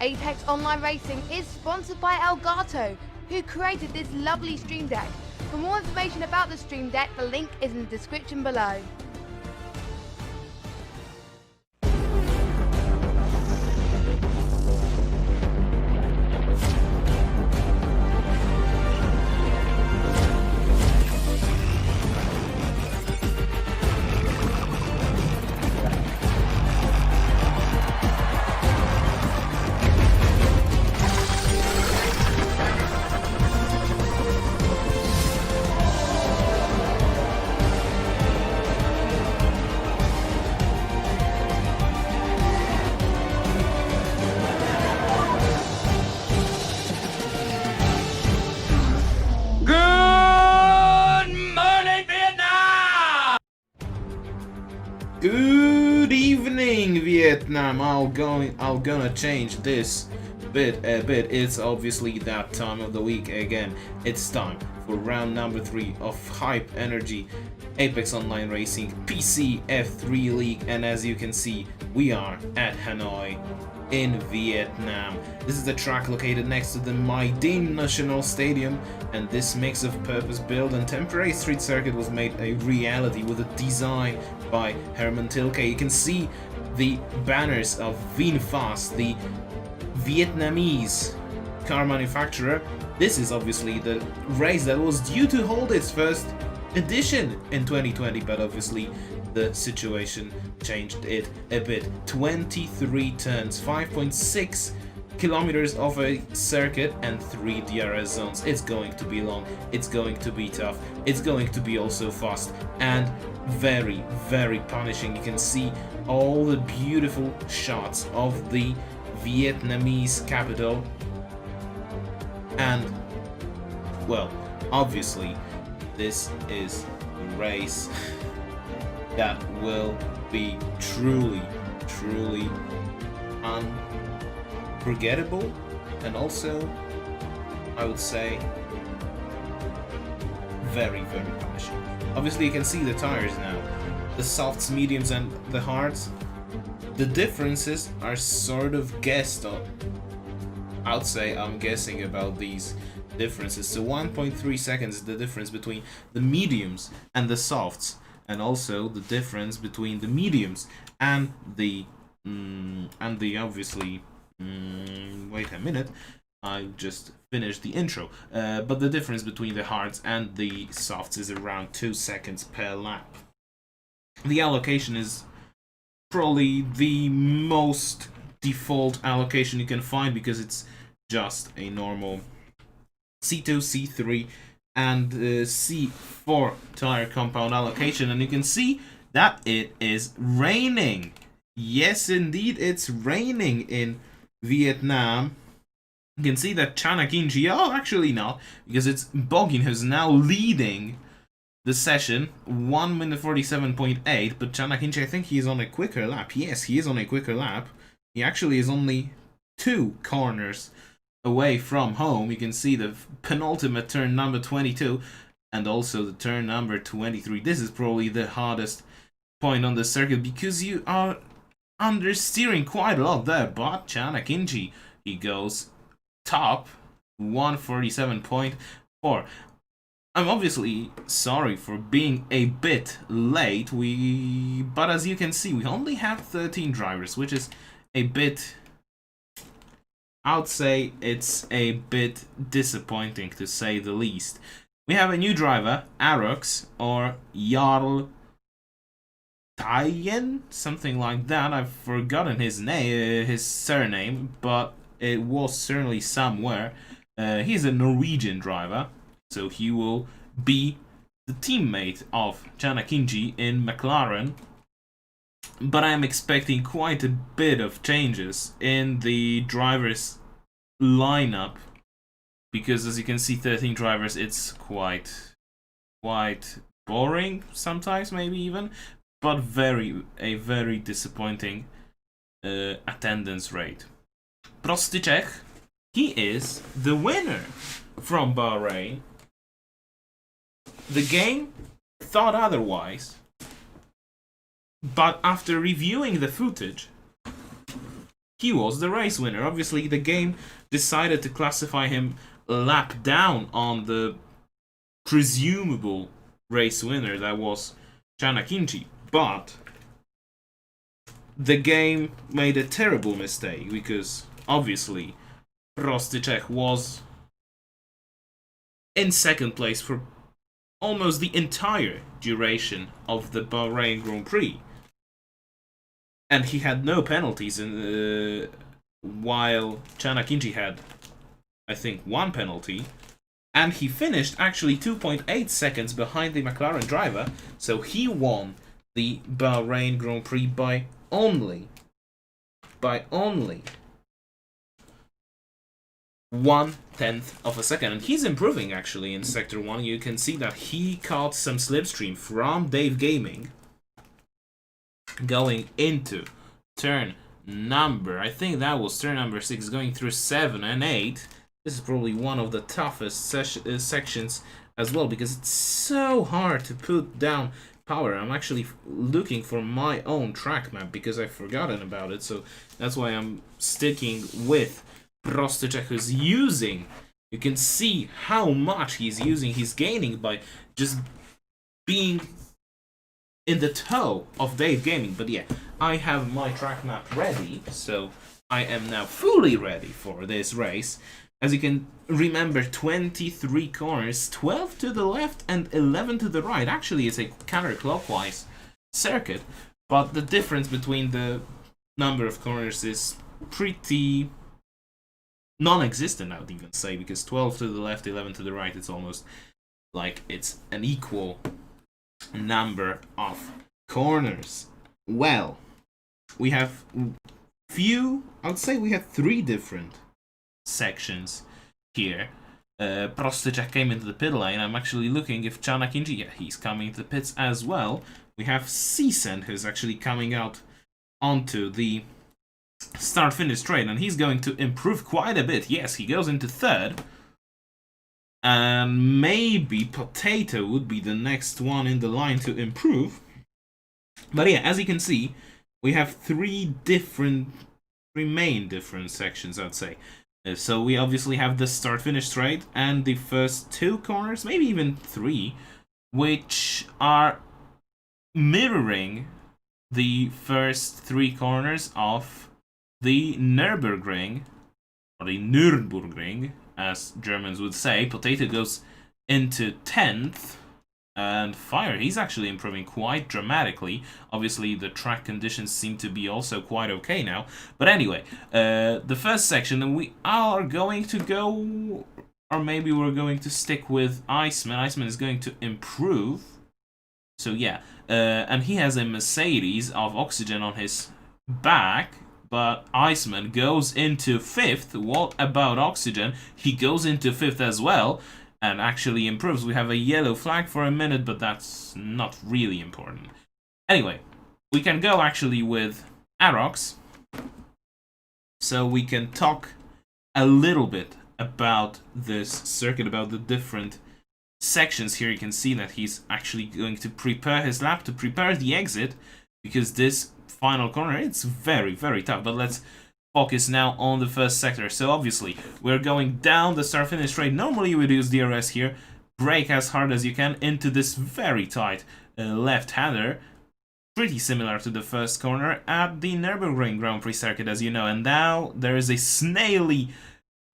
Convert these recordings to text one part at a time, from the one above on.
Apex Online Racing is sponsored by Elgato, who created this lovely Stream Deck. For more information about the Stream Deck, the link is in the description below. Good evening, Vietnam. I'm gonna change this bit a bit. It's obviously that time of the week again. It's time for round number 3 of Hype Energy Apex Online Racing PC F3 League, and as you can see, we are at Hanoi in Vietnam. This is the track located next to the My Dinh National Stadium, and this mix of purpose-built and temporary street circuit was made a reality with a design by Herman Tilke. You can see the banners of VinFast, the Vietnamese car manufacturer. This is obviously the race that was due to hold its first edition in 2020, but obviously the situation changed it a bit. 23 turns, 5.6 kilometers of a circuit and 3 DRS zones. It's going to be long, it's going to be tough, it's going to be also fast and very, very punishing. You can see all the beautiful shots of the Vietnamese capital, and well, obviously this is a race that will be truly unforgettable, and also I would say very, very punishing. Obviously you can see the tires now, the softs, mediums and the hards. The differences are sort of guessed on. I would say I'm guessing about these differences. So 1.3 seconds is the difference between the mediums and the softs, and also the difference between the mediums and the obviously wait a minute, I just finished the intro, but the difference between the hards and the softs is around 2 seconds per lap. The allocation is probably the most default allocation you can find, because it's just a normal C2, C3 and C4 tire compound allocation, and you can see that it is raining. Yes, indeed, it's raining in Vietnam. You can see that Chana Kinji, oh, actually not, because it's Bogin who's now leading the session, 1 minute 47.8, but Chana Kinji, I think he's on a quicker lap. Yes, he is on a quicker lap. He actually is only 2 corners away from home. You can see the penultimate turn number 22 and also the turn number 23. This is probably the hardest point on the circuit because you are understeering quite a lot there, but Chana Kinji, he goes top, 147.4. I'm obviously sorry for being a bit late, but as you can see, we only have 13 drivers, which is a bit, I would say it's a bit disappointing to say the least. We have a new driver, Arox, or Jarl Tyen, something like that. I've forgotten his name, his surname, but it was certainly somewhere. He's a Norwegian driver, so he will be the teammate of Chana Kinji in McLaren. But I'm expecting quite a bit of changes in the drivers lineup, because as you can see, 13 drivers, it's quite boring sometimes, maybe even, but a very disappointing attendance rate. Prosty Czech, he is the winner from Bahrain. The game thought otherwise, but after reviewing the footage, he was the race winner. Obviously, the game decided to classify him a lap down on the presumable race winner that was Chanakinchi, but the game made a terrible mistake because obviously Prostyczek was in second place for almost the entire duration of the Bahrain Grand Prix, and he had no penalties while Chanakinchi had, I think, one penalty. And he finished actually 2.8 seconds behind the McLaren driver, so he won the Bahrain Grand Prix by only 1/10 of a second. And he's improving actually in Sector 1. You can see that he caught some slipstream from Dave Gaming going into turn number, I think that was turn number 6, going through 7 and 8. This is probably one of the toughest sections as well, because it's so hard to put down power. I'm actually looking for my own track map because I've forgotten about it, so that's why I'm sticking with Prostyczek, who's using, you can see how much he's using, he's gaining by just being in the toe of Dave Gaming. But yeah, I have my track map ready, so I am now fully ready for this race. As you can remember, 23 corners, 12 to the left and 11 to the right. Actually, it's a counterclockwise circuit, but the difference between the number of corners is pretty non-existent, I would even say, because 12 to the left, 11 to the right, it's almost like it's an equal number of corners. Well, we have I would say we have 3 different sections here. Prostyczek came into the pit lane. I'm actually looking if Chanakinchi, yeah, he's coming to the pits as well. We have Seasend, who's actually coming out onto the start-finish straight, and he's going to improve quite a bit. Yes, he goes into 3rd, and maybe Potato would be the next one in the line to improve. But yeah, as you can see, we have 3 main different sections, I'd say. So we obviously have the start-finish straight and the first 2 corners, maybe even 3, which are mirroring the first 3 corners of the Nürburgring, or the Nürburgring, as Germans would say. Potato goes into 10th, and Fire, he's actually improving quite dramatically. Obviously, the track conditions seem to be also quite okay now. But anyway, the first section, and we are going to go, or maybe we're going to stick with Iceman. Iceman is going to improve. So yeah, and he has a Mercedes of Oxygen on his back. But Iceman goes into 5th. What about Oxygen? He goes into 5th as well, and actually improves. We have a yellow flag for a minute, but that's not really important. Anyway, we can go actually with Arox, so we can talk a little bit about this circuit, about the different sections here. You can see that he's actually going to prepare his lap, to prepare the exit, because this final corner, it's very, very tough. But let's focus now on the first sector. So obviously, we're going down the start-finish straight. Normally, you would use DRS here, brake as hard as you can into this very tight left-hander, pretty similar to the first corner at the Nürburgring Grand Prix circuit, as you know. And now there is a snaily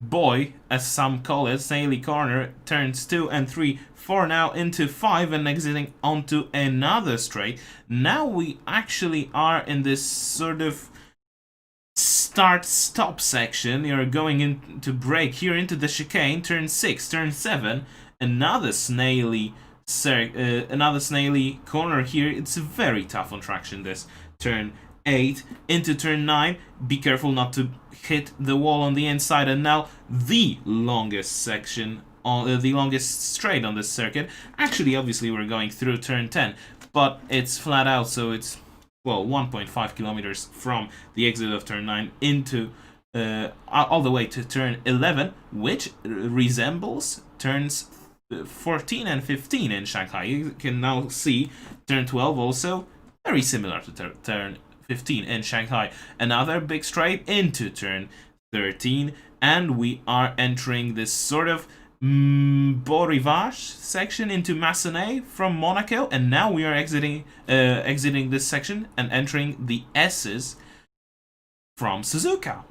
boy, as some call it, snaily corner, turns 2 and 3, 4 now into 5 and exiting onto another straight. Now we actually are in this sort of start-stop section. You're going into brake here into the chicane, turn 6, turn 7, another snaily corner here. It's very tough on traction, this turn 8 into turn 9. Be careful not to hit the wall on the inside. And now the longest section on the longest straight on this circuit. Actually, obviously we're going through turn 10, but it's flat out, so it's, well, 1.5 kilometers from the exit of turn 9 into all the way to turn 11, which resembles turns 14 and 15 in Shanghai. You can now see turn 12 also very similar to turn 15 in Shanghai. Another big straight into turn 13, and we are entering this sort of Beau Rivage section into Massenet from Monaco, and now we are exiting this section and entering the S's from Suzuka.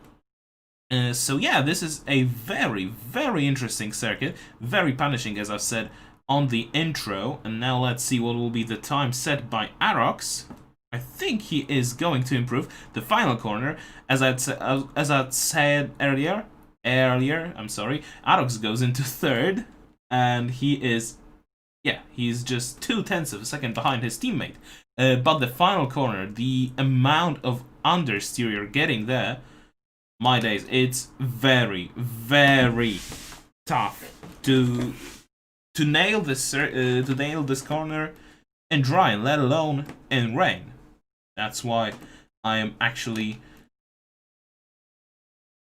So yeah, this is a very, very interesting circuit, very punishing, as I've said on the intro. And now let's see what will be the time set by Arox. I think he is going to improve the final corner, as I'd said earlier. I'm sorry. Arox goes into third, and he's just 0.2 of a second behind his teammate. But the final corner, the amount of understeer you're getting there, my days, it's very, very tough to nail this corner in dry, let alone in rain. That's why I am actually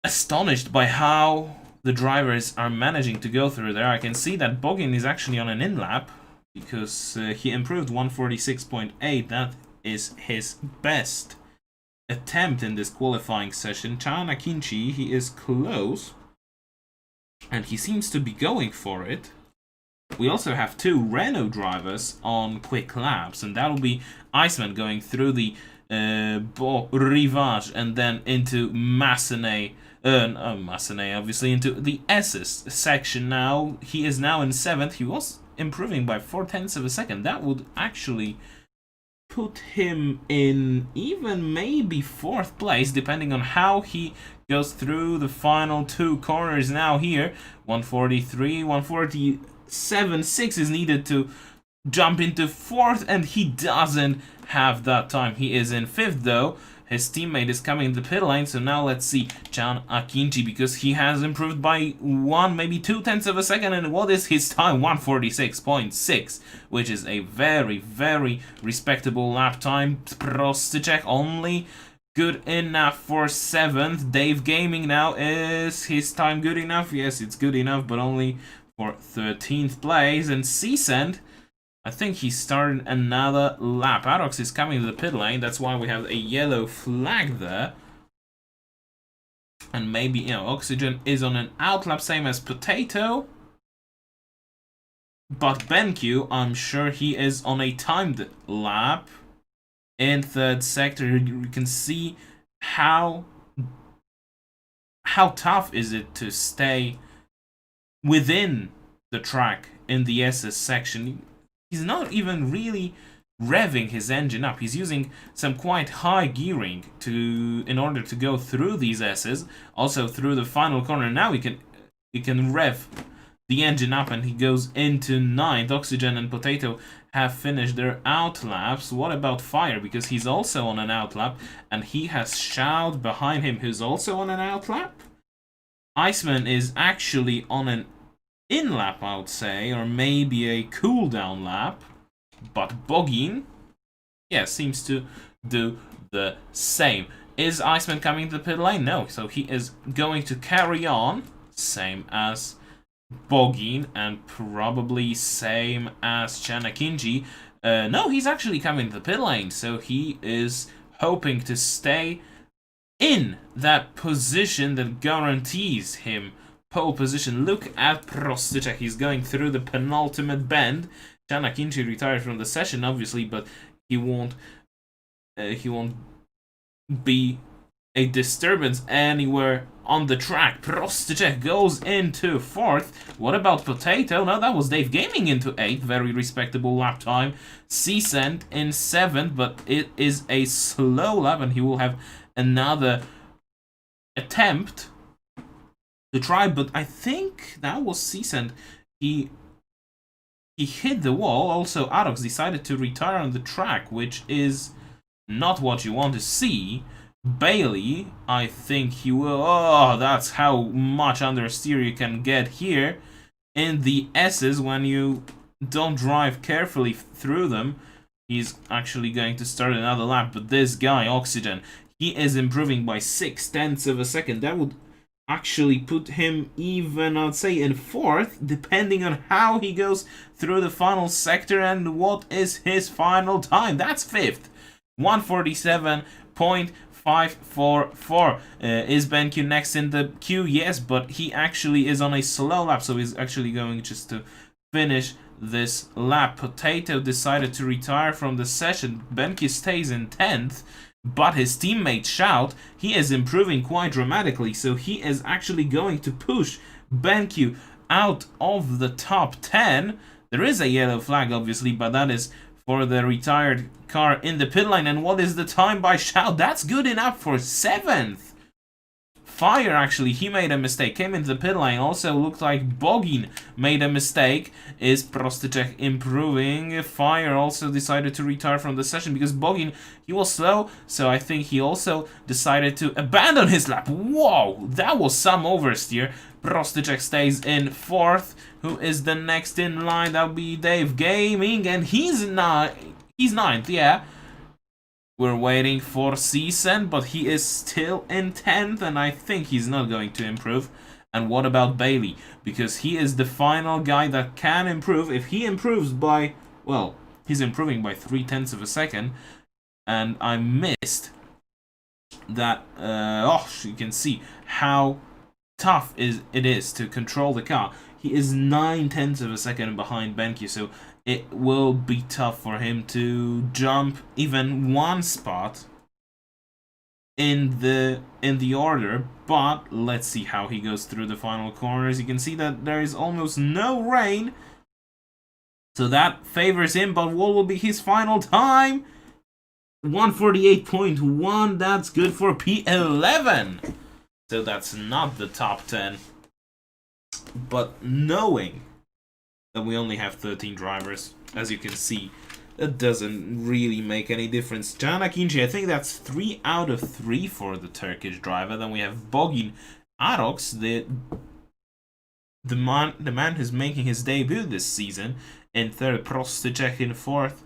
astonished by how the drivers are managing to go through there. I can see that Bogin is actually on an in-lap because he improved 146.8. That is his best attempt in this qualifying session. Chan Akinci, he is close, and he seems to be going for it. We also have two Renault drivers on quick laps, and that'll be Iceman going through the Beau Rivage and then into Massenet, obviously into the S's section. Now he is now in 7th. He was improving by 0.4 of a second. That would actually put him in even maybe 4th place, depending on how he goes through the final two corners. Now here, 143, 147.6 is needed to jump into 4th, and he doesn't have that time. He is in 5th though. His teammate is coming in the pit lane, so now let's see Chan Akinci, because he has improved by 1, maybe 0.2 of a second, and what is his time? 146.6, which is a very, very respectable lap time. Prostychek only good enough for 7th. Dave Gaming now, is his time good enough? Yes, it's good enough, but only for 13th place. And Seasend, I think he started another lap. Arox is coming to the pit lane, that's why we have a yellow flag there. And maybe, you know, Oxygen is on an out lap, same as Potato. But BenQ, I'm sure he is on a timed lap. In 3rd sector, you can see how tough is it to stay within the track in the SS section. He's not even really revving his engine up. He's using some quite high gearing in order to go through these S's, also through the final corner. Now he can rev the engine up, and he goes into 9th. Oxygen and Potato have finished their out laps. What about Fire? Because he's also on an out lap, and he has Shout behind him, who's also on an out lap. Iceman is actually on an in lap, I would say, or maybe a cooldown lap. But Bogin, yeah, seems to do the same. Is Iceman coming to the pit lane? No, so he is going to carry on, same as Bogin, and probably same as Chan Akinci. No, he's actually coming to the pit lane, so he is hoping to stay in that position that guarantees him pole position. Look at Prostychek, he's going through the penultimate bend. Chan Akinci retired from the session, obviously, but he won't be a disturbance anywhere on the track. Prostychek goes into 4th. What about Potato? No, that was Dave Gaming into 8th. Very respectable lap time. Seasent in 7th, but it is a slow lap, and he will have another attempt to try, but I think that was Seasent. He hit the wall. Also, Arox decided to retire on the track, which is not what you want to see. Bailey, I think he will. Oh, that's how much understeer you can get here in the S's when you don't drive carefully through them. He's actually going to start another lap, but this guy, Oxygen, he is improving by 0.6 of a second. That would actually put him even, I'd say, in 4th, depending on how he goes through the final sector and what is his final time. That's 5th. 147.6 0.544. Is BenQ next in the queue? Yes, but he actually is on a slow lap, so he's actually going just to finish this lap. Potato decided to retire from the session. BenQ stays in 10th, but his teammates shout. He is improving quite dramatically, so he is actually going to push BenQ out of the top 10. There is a yellow flag, obviously, but that is for the retired car in the pit lane. And what is the time by Shout? That's good enough for 7th. Fire, actually, he made a mistake, came into the pit lane. Also looked like Bogin made a mistake. Is Prostacek improving? Fire also decided to retire from the session because Bogin, he was slow, so I think he also decided to abandon his lap. Whoa, that was some oversteer. Prostacek stays in 4th. Who is the next in line? That would be Dave Gaming, and he's 9th, yeah. We're waiting for Season, but he is still in 10th, and I think he's not going to improve. And what about Bailey? Because he is the final guy that can improve. If he improves by, well, he's improving by 0.3 of a second, and I missed that. You can see how tough it is to control the car. He is 0.9 of a second behind BenQ, so it will be tough for him to jump even one spot in the order. But let's see how he goes through the final corners. You can see that there is almost no rain, so that favors him. But what will be his final time? 1:48.1. That's good for P11. So that's not the top 10. But knowing that we only have 13 drivers, as you can see, that doesn't really make any difference. Can Akinci, I think that's 3 out of 3 for the Turkish driver. Then we have Bogin Arox, the man who's making his debut this season, in 3rd. Prostacek in 4th.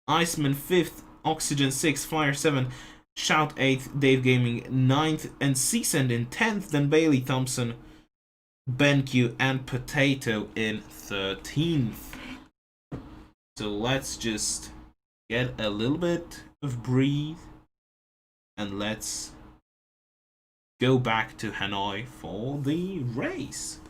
Iceman 5th. Oxygen 6th. Flyer 7th. Shout 8th. Dave Gaming 9th. And Seasend in 10th. Then Bailey Thompson, BenQ, and Potato in 13th. So let's just get a little bit of breathe and let's go back to Hanoi for the race.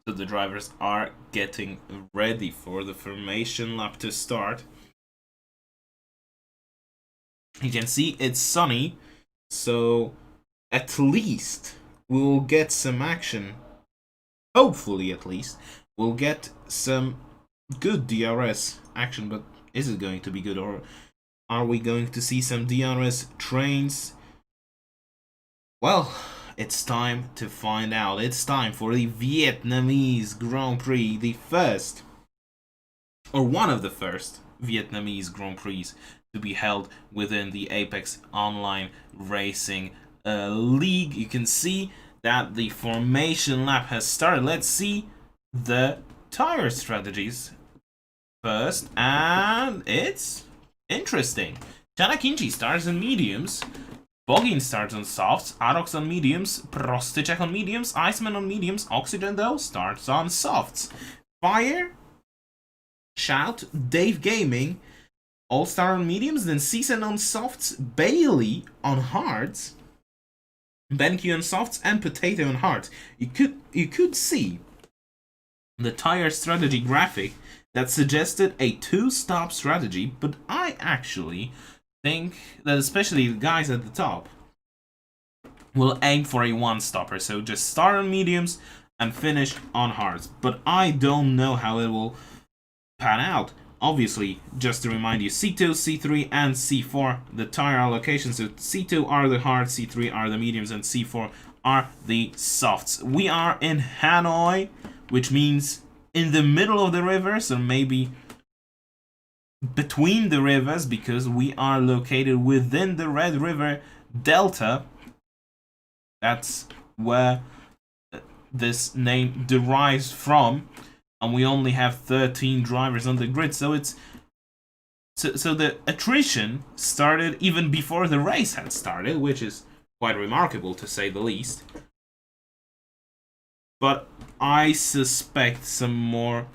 So the drivers are getting ready for the formation lap to start. You can see it's sunny, so at least we'll get some action. Hopefully, at least, we'll get some good DRS action, but is it going to be good, or are we going to see some DRS trains? Well, it's time to find out. It's time for the Vietnamese Grand Prix, the first, or one of the first Vietnamese Grand Prix to be held within the Apex Online Racing League. You can see that the formation lap has started. Let's see the tire strategies first, and it's interesting. Chanakinchi starts in mediums. Bogin starts on softs, Arox on mediums, Prostacek on mediums, Iceman on mediums, Oxygen though starts on softs. Fire, Shout, Dave Gaming, All-Star on mediums, then Season on softs, Bailey on hards, BenQ on softs, and Potato on hards. You could see the tire strategy graphic that suggested a 2-stop strategy, but I actually think that especially the guys at the top will aim for a 1-stopper, so just start on mediums and finish on hards. But I don't know how it will pan out. Obviously, just to remind you, C2, C3, and C4, the tire allocations. So C2 are the hards, C3 are the mediums, and C4 are the softs. We are in Hanoi, which means in the middle of the river, so maybe between the rivers because we are located within the Red River Delta. That's where this name derives from, and we only have 13 drivers on the grid, so it's so the attrition started even before the race had started, which is quite remarkable to say the least. But I suspect some more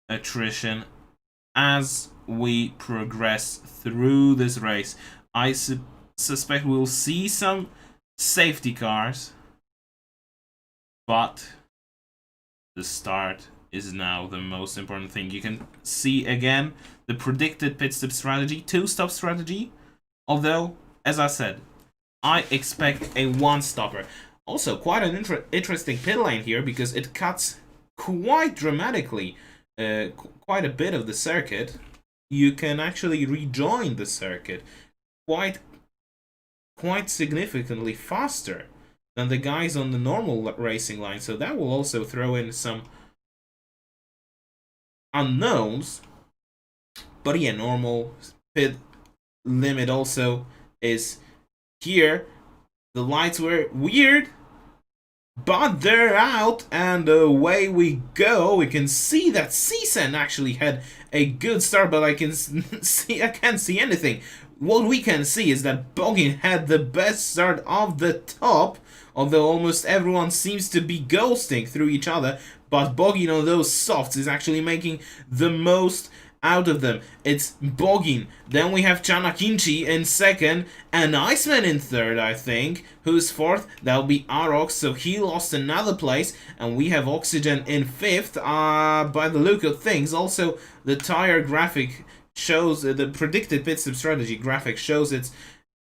attrition as we progress through this race. I suspect we'll see some safety cars, but the start is now the most important thing. You can see again the predicted pit stop strategy, 2-stop strategy, although, as I said, I expect a 1-stopper. Also, quite an interesting pit lane here because it cuts quite dramatically quite a bit of the circuit. You can actually rejoin the circuit quite significantly faster than the guys on the normal racing line, so that will also throw in some unknowns. But yeah, normal pit limit also is here. The lights were weird, but they're out, and away we go. We can see that Csen actually had a good start, but I can't see anything. What we can see is that Boggin had the best start of the top, although almost everyone seems to be ghosting through each other, but Boggin on those softs is actually making the most out of them. It's Boggin. Then we have Chanakinchi in second, and Iceman in third, I think. Who's fourth? That'll be Arox, so he lost another place. And we have Oxygen in fifth, by the look of things. Also, the tire graphic shows, the predicted pit stop strategy graphic shows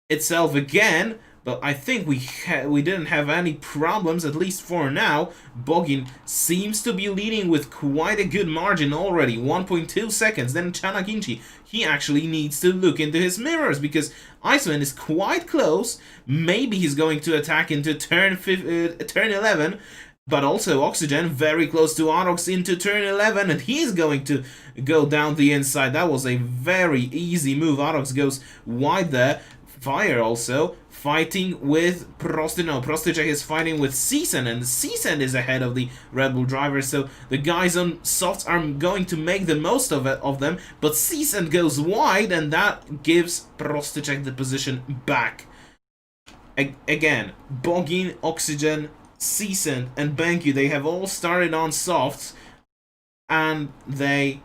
itself again. But I think we didn't have any problems, at least for now. Boggin seems to be leading with quite a good margin already, 1.2 seconds. Then Chanakinchi, he actually needs to look into his mirrors because Iceman is quite close. Maybe he's going to attack into turn 11. But also Oxygen very close to Arox into turn 11, and he's going to go down the inside. That was a very easy move. Arox goes wide there. Fire also fighting with Prostacek is fighting with Csen, and Csen is ahead of the Red Bull drivers, so the guys on softs are going to make the most of them, but Csen goes wide, and that gives Prostacek the position back. Again, Boggin, Oxygen, Csen, and Benku, they have all started on softs, and they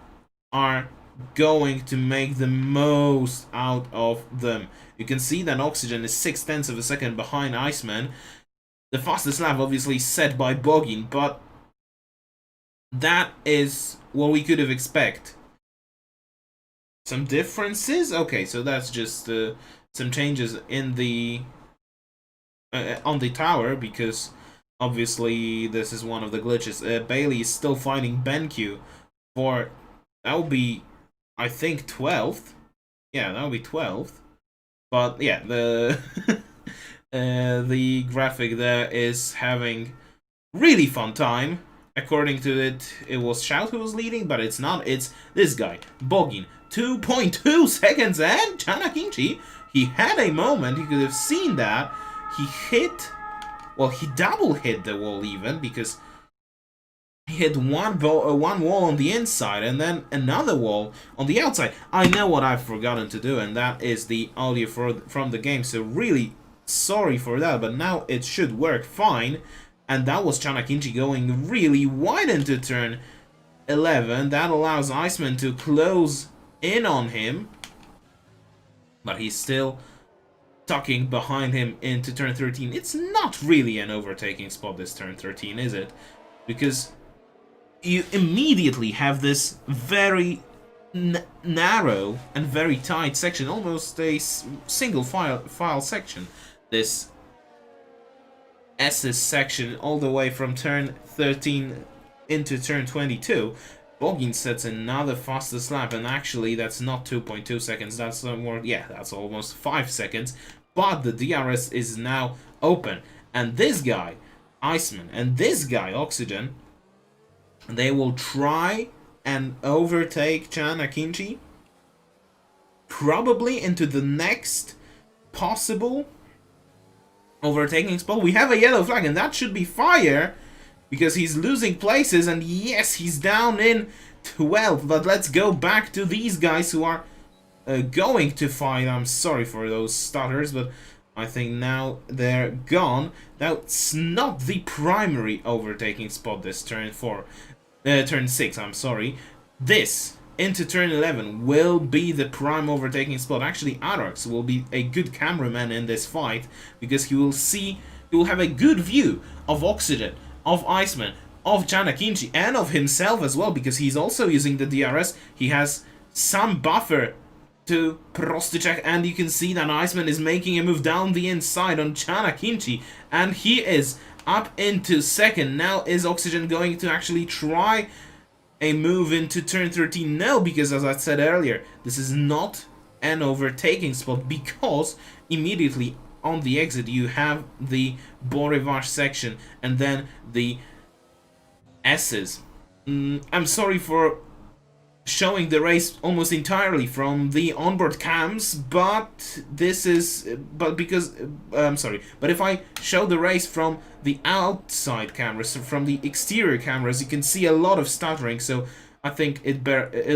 are going to make the most out of them. You can see that Oxygen is 0.6 of a second behind Iceman. The fastest lap obviously set by Boggin, but that is what we could have expected. Some differences? Okay, so that's just some changes in the on the tower, because obviously this is one of the glitches. Bailey is still fighting BenQ for, that will be, I think, 12th. Yeah, that will be 12th. But yeah, the the graphic there is having really fun time. According to it, it was Shout who was leading, but it's not. It's this guy, Boggin. 2.2 seconds, and Chanakinchi, he had a moment. You could have seen that. He hit, well, he double hit the wall even, because he hit one wall on the inside and then another wall on the outside. I know what I've forgotten to do, and that is the audio from the game, so really sorry for that, but now it should work fine. And that was Chanakinchi going really wide into turn 11. That allows Iceman to close in on him, but he's still tucking behind him into turn 13. It's not really an overtaking spot, this turn 13, is it? Because you immediately have this very narrow and very tight section, almost a single file section. This SS section all the way from turn 13 into turn 22. Boggin sets another fastest lap, and actually that's not 2.2 seconds, that's more, yeah, that's almost 5 seconds. But the DRS is now open, and this guy, Iceman, and this guy, Oxygen, they will try and overtake Chanakinchi. probably into the next possible overtaking spot. We have a yellow flag, and that should be fire, because he's losing places, and yes, he's down in 12th. But let's go back to these guys who are going to fight. I'm sorry for those stutters, but I think now they're gone. That's not the primary overtaking spot this turn 6, I'm sorry. This into turn 11 will be the prime overtaking spot. Actually, Arox will be a good cameraman in this fight, because he will have a good view of Oxygen, of Iceman, of Janakinchi, and of himself as well, because he's also using the DRS. He has some buffer to Prostacek, and you can see that Iceman is making a move down the inside on Janakinchi, and he is up into second. Now, is Oxygen going to actually try a move into turn 13? No, because as I said earlier, this is not an overtaking spot, because immediately on the exit you have the Borivash section and then the S's. I'm sorry for showing the race almost entirely from the onboard cams, but this is because I'm sorry, but if I show the race from the outside cameras, from the exterior cameras, you can see a lot of stuttering. So I think it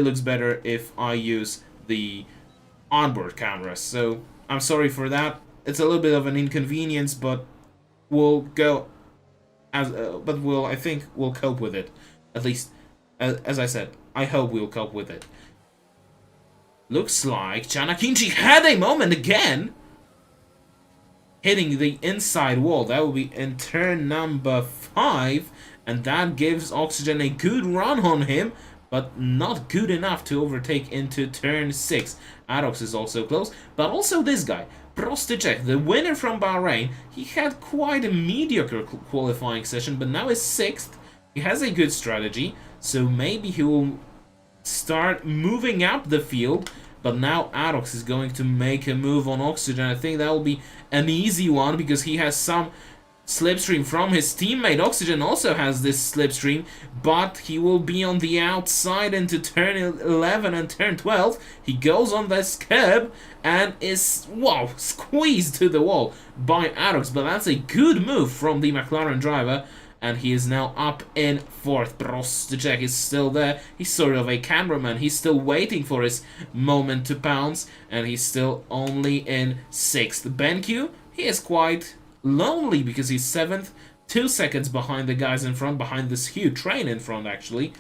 looks better if I use the onboard cameras. So I'm sorry for that. It's a little bit of an inconvenience, but we'll go as I think we'll cope with it. At least, as I said, I hope we'll cope with it. Looks like Janakinchi had a moment again, hitting the inside wall. That will be in turn number 5, and that gives Oxygen a good run on him, but not good enough to overtake into turn 6. Arox is also close, but also this guy, Prostacek, the winner from Bahrain. He had quite a mediocre qualifying session, but now is 6th. He has a good strategy, so maybe he will start moving up the field. But now Arox is going to make a move on Oxygen. I think that will be an easy one, because he has some slipstream from his teammate. Oxygen also has this slipstream, but he will be on the outside into turn 11 and turn 12. He goes on this curb and is, wow, squeezed to the wall by Arox. But that's a good move from the McLaren driver, and he is now up in 4th. Prostacek is still there. He's sort of a cameraman. He's still waiting for his moment to pounce, and he's still only in 6th. BenQ, he is quite lonely, because he's 7th, 2 seconds behind the guys in front, behind this huge train in front actually,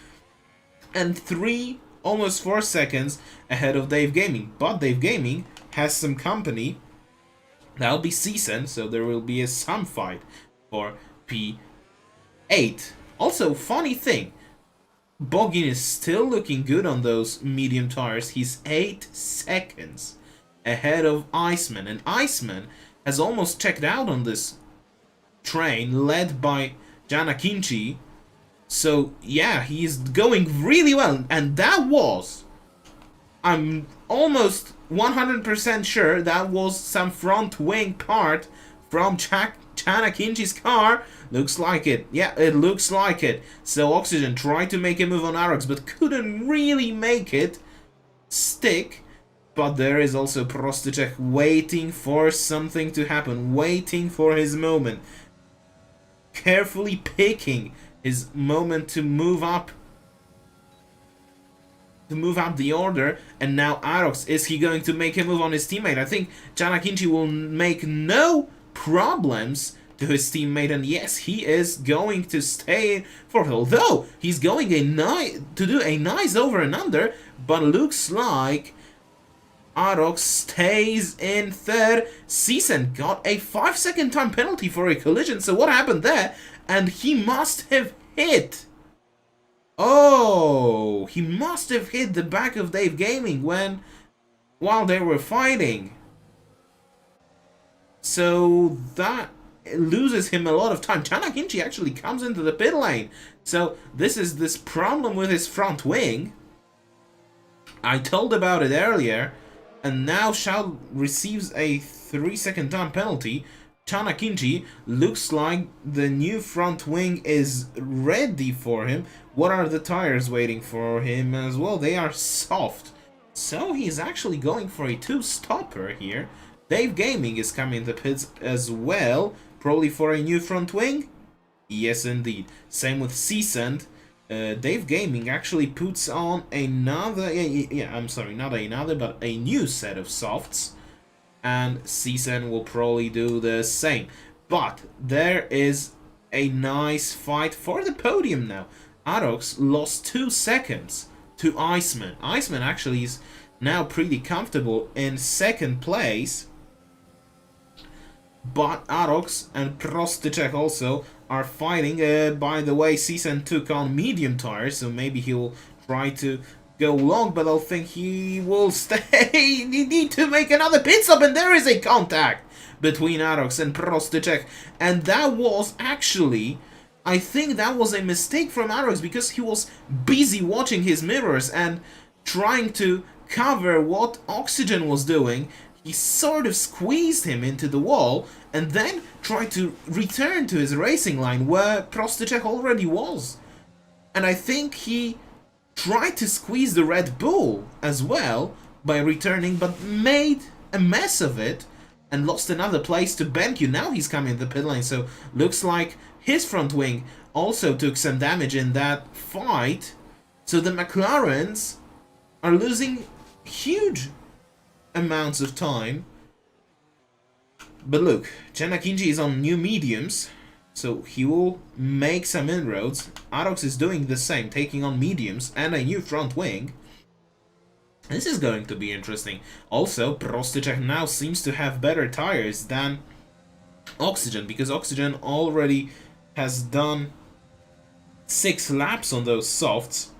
and 3, almost 4 seconds ahead of Dave Gaming. But Dave Gaming has some company. That'll be Season, so there will be some fight for P8. Also, funny thing, Bogin is still looking good on those medium tires. He's 8 seconds ahead of Iceman, and Iceman has almost checked out on this train, led by Janakinchi. So yeah, he's going really well, and that was, I'm almost 100% sure that was some front wing part from Janakinchi's car. Looks like it. Yeah, it looks like it. So Oxygen tried to make a move on Arox, but couldn't really make it stick. But there is also Prostacek waiting for something to happen, waiting for his moment, carefully picking his moment to move up the order. And now Arox, is he going to make a move on his teammate? I think Janakinchi will make no problems to his teammate, and yes, he is going to stay for, although he's going to do a nice over and under, but looks like Arox stays in 3rd. Season got a 5-second time penalty for a collision. So what happened there? And he must have hit. Oh, he must have hit the back of Dave Gaming while they were fighting. So that loses him a lot of time. Janakinchi actually comes into the pit lane. So this is this problem with his front wing. I told about it earlier. And now Shao receives a 3-second time penalty. Janakinchi looks like the new front wing is ready for him. What are the tires waiting for him as well? They are soft. So he's actually going for a two-stopper here. Dave Gaming is coming in the pits as well, probably for a new front wing. Yes, indeed. Same with Seasand. Dave Gaming actually puts on another, I'm sorry, not another, but a new set of softs. And Seasand will probably do the same. But there is a nice fight for the podium now. Arox lost 2 seconds to Iceman. Iceman actually is now pretty comfortable in second place. But Arox and Prostyczek also are fighting. By the way, Season took on medium tires, so maybe he'll try to go long, but I think he will stay. You need to make another pit stop, and there is a contact between Arox and Prostyczek. And that was actually, I think that was a mistake from Arox, because he was busy watching his mirrors and trying to cover what Oxygen was doing. He sort of squeezed him into the wall and then tried to return to his racing line where Prostyczek already was. And I think he tried to squeeze the Red Bull as well by returning, but made a mess of it and lost another place to BenQ. Now he's coming in the pit lane, so looks like his front wing also took some damage in that fight. So the McLarens are losing huge amounts of time. But look, Chen Akinji is on new mediums, so he will make some inroads. Arox is doing the same, taking on mediums and a new front wing. This is going to be interesting. Also, Prostyczek now seems to have better tires than Oxygen, because Oxygen already has done 6 laps on those softs.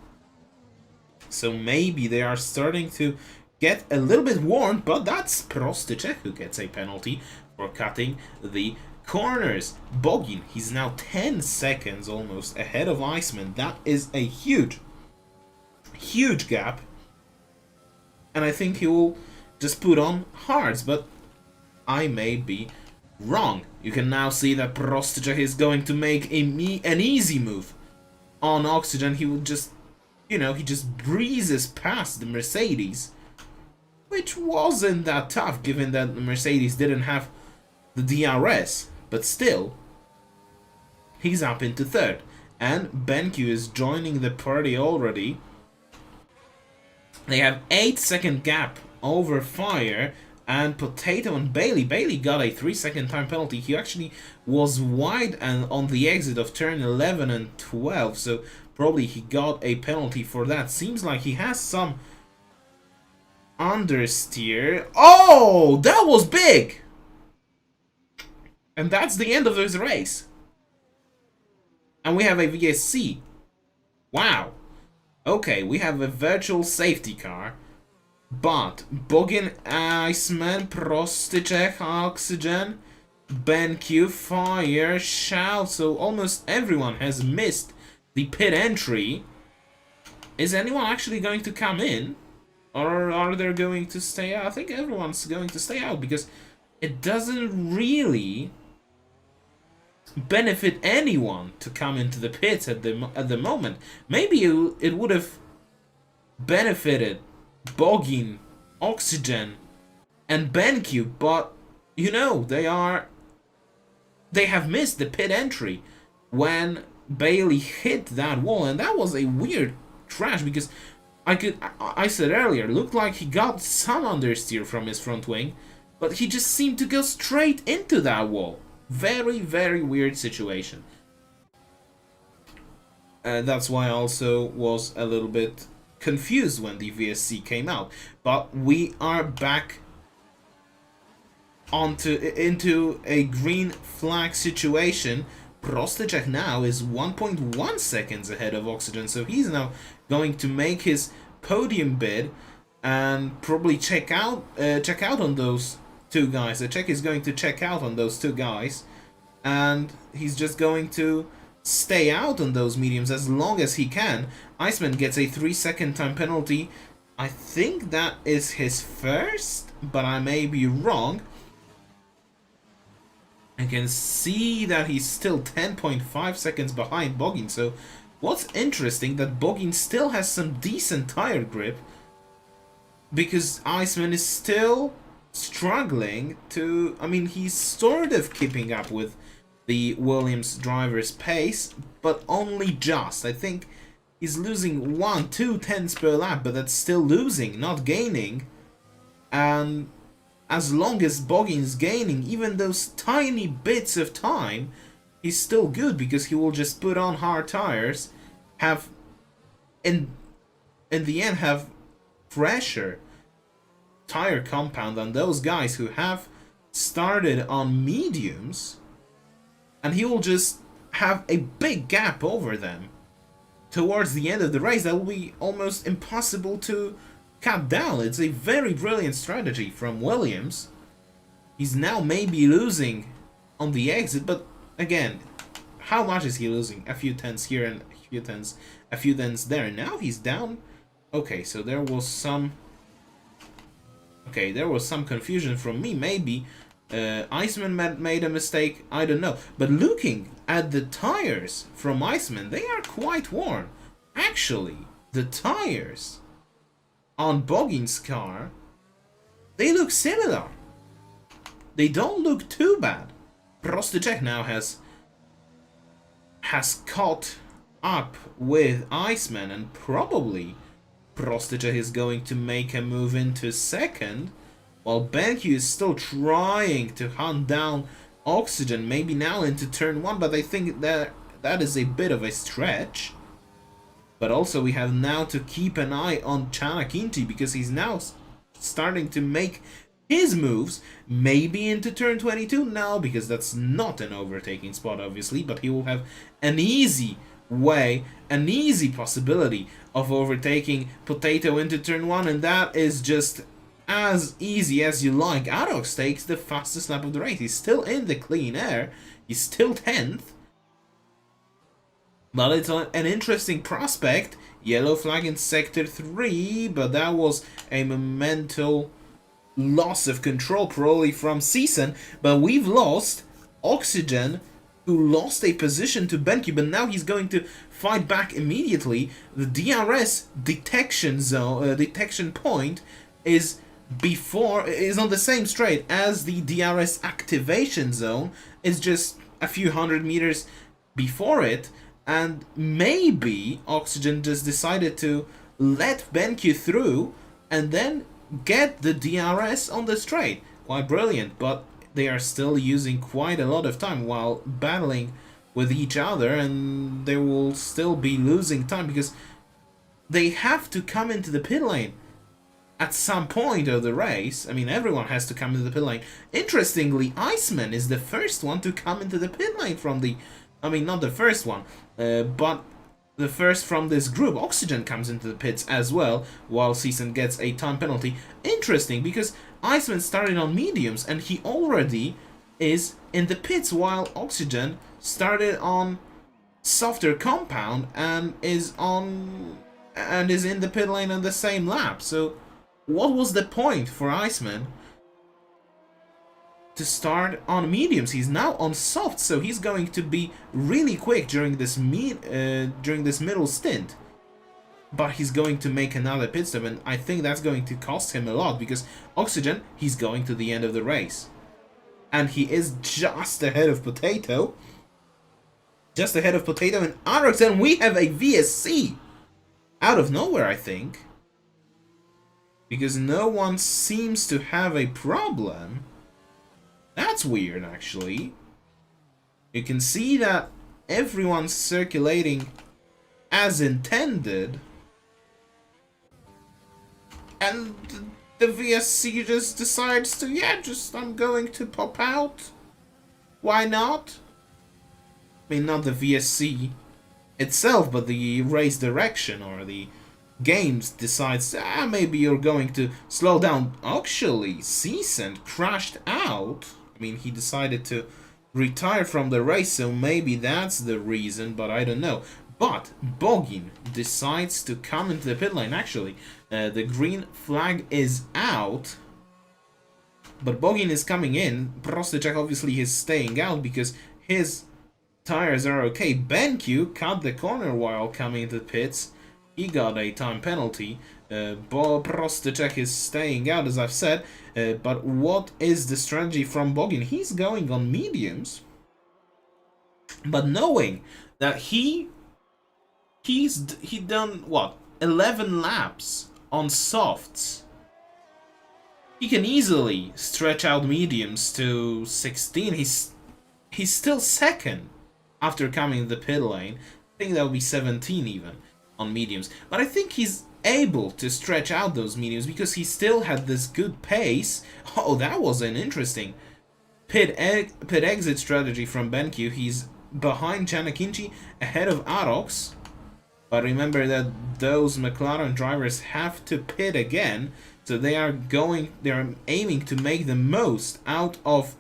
So maybe they are starting to get a little bit worn, but that's Prostyczek who gets a penalty for cutting the corners. Bogin, he's now 10 seconds almost ahead of Iceman. That is a huge gap. And I think he will just put on hards, but I may be wrong. You can now see that Prostyczek is going to make an easy move on Oxygen. He will just, he just breezes past the Mercedes, which wasn't that tough given that the Mercedes didn't have the DRS, but still, he's up into third. And BenQ is joining the party already. They have 8-second gap over Fire and Potato and Bailey. Bailey got a 3-second time penalty. He actually was wide and on the exit of turn 11 and 12, so probably he got a penalty for that. Seems like he has some understeer. Oh, that was big! And that's the end of this race. And we have a VSC. Wow. Okay, we have a virtual safety car. But Bogin, Iceman, Prostyczek, Oxygen, BenQ, Fire, Shout. So almost everyone has missed the pit entry. Is anyone actually going to come in? Or are they going to stay out? I think everyone's going to stay out, because it doesn't really benefit anyone to come into the pits at the moment. Maybe it would have benefited Bogin, Oxygen, and BenQ, but they have missed the pit entry when Bailey hit that wall, and that was a weird crash, because I said earlier, looked like he got some understeer from his front wing, but he just seemed to go straight into that wall. Very, very weird situation. That's why I also was a little bit confused when the VSC came out. But we are back into a green flag situation. Prostyczek now is 1.1 seconds ahead of Oxygen, so he's now going to make his podium bid and probably check out on those two guys. The Czech is going to check out on those two guys, and he's just going to stay out on those mediums as long as he can. Iceman gets a 3-second time penalty. I think that is his first, but I may be wrong. I can see that he's still 10.5 seconds behind Bogin. So what's interesting, that Bogin still has some decent tire grip, because Iceman is still struggling to, I mean, he's sort of keeping up with the Williams driver's pace, but only just. I think he's losing 1-2 tenths per lap, but that's still losing, not gaining. And as long as Boggin's gaining even those tiny bits of time, he's still good, because he will just put on hard tires, have in the end have fresher tire compound than those guys who have started on mediums, and he will just have a big gap over them towards the end of the race that will be almost impossible to cut down. It's a very brilliant strategy from Williams. He's now maybe losing on the exit, but again, how much is he losing? A few tenths here and a few tenths there. Now he's down. Okay, so there was some confusion from me. Maybe Iceman made a mistake, I don't know. But looking at the tires from Iceman, they are quite worn. Actually, the tires on Boggin's car, they look similar. They don't look too bad. Prostyczek now has caught up with Iceman, and probably Prostyczek is going to make a move into second, while Benku is still trying to hunt down Oxygen, maybe now into turn 1, but I think that is a bit of a stretch. But also we have now to keep an eye on Chanakinti, because he's now starting to make his moves, maybe into turn 22 now, because that's not an overtaking spot obviously, but he will have an easy way, an easy possibility of overtaking Potato into turn 1, and that is just as easy as you like. Arox takes the fastest lap of the race. He's still in the clean air, he's still 10th, but it's an interesting prospect. Yellow flag in sector 3, but that was a momental loss of control probably from Season. But we've lost Oxygen, who lost a position to Benki, but now he's going to fight back immediately. The DRS detection zone, detection point is on the same straight as the DRS activation zone. It's just a few hundred meters before it, and maybe Oxygen just decided to let BenQ through and then get the DRS on the straight. Quite brilliant, but they are still using quite a lot of time while battling with each other, and they will still be losing time because they have to come into the pit lane at some point of the race. I mean, everyone has to come into the pit lane. Interestingly, Iceman is the first one to come into the pit lane from the... I mean, not the first one, but the first from this group. Oxygen comes into the pits as well, while Season gets a time penalty. Interesting, because Iceman started on mediums, and he already is in the pits, while Oxygen started on softer compound and is in the pit lane on the same lap. So what was the point for Iceman to start on mediums? He's now on soft, so he's going to be really quick during this middle stint. But he's going to make another pit stop, and I think that's going to cost him a lot, because Oxygen, he's going to the end of the race. And he is just ahead of Potato. Just ahead of Potato and Arox, and we have a VSC out of nowhere, I think. Because no one seems to have a problem. That's weird, actually. You can see that everyone's circulating as intended. And the VSC just decides to, yeah, I'm going to pop out. Why not? I mean, not the VSC itself, but the race direction or the games decides, maybe you're going to slow down. Actually, Season crashed out. I mean, he decided to retire from the race, so maybe that's the reason, but I don't know. But Boggin decides to come into the pit lane. Actually, the green flag is out, but Boggin is coming in. Prostyczek obviously is staying out because his tires are okay. BenQ cut the corner while coming into the pits, he got a time penalty. Bob Prostacek is staying out, as I've said. But what is the strategy from Bogin? He's going on mediums, but knowing that he done what, 11 laps on softs. He can easily stretch out mediums to 16. He's still second after coming in the pit lane. I think that would be 17 even on mediums. But I think he's able to stretch out those mediums because he still had this good pace. Oh, that was an interesting pit exit strategy from BenQ. He's behind Chanakinchi, ahead of Arox. But remember that those McLaren drivers have to pit again, so they are aiming to make the most out of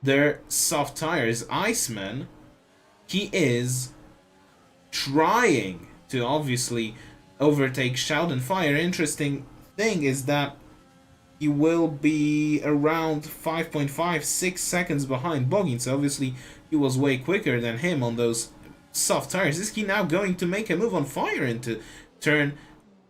their soft tires. Iceman, he is trying to obviously overtake Shout and Fire. Interesting thing is that he will be around 5.56 seconds behind Bogin, so obviously he was way quicker than him on those soft tires. Is he now going to make a move on Fire into turn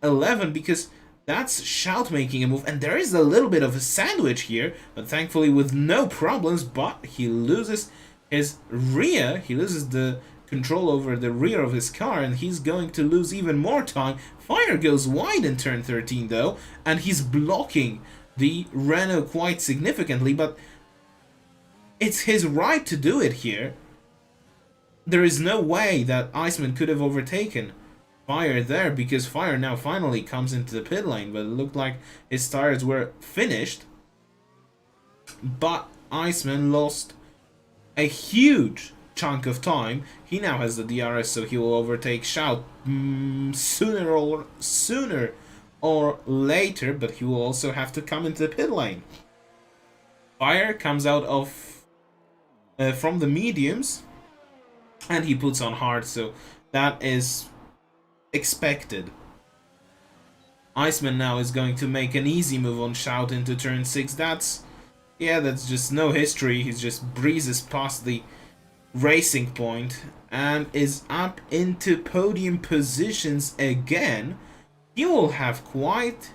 11? Because that's Shout making a move, and there is a little bit of a sandwich here, but thankfully with no problems. But he loses his rear, he loses the control over the rear of his car, and he's going to lose even more time. Fire goes wide in turn 13 though, and he's blocking the Renault quite significantly, but it's his right to do it here. There is no way that Iceman could have overtaken Fire there, because Fire now finally comes into the pit lane, but it looked like his tires were finished. But Iceman lost a huge chunk of time. He now has the DRS, so he will overtake Shout sooner or later, but he will also have to come into the pit lane. Fire comes out of from the mediums, and he puts on hard, so that is expected. Iceman now is going to make an easy move on Shout into turn 6. That's just no history. He just breezes past the racing point and is up into podium positions again. He will have quite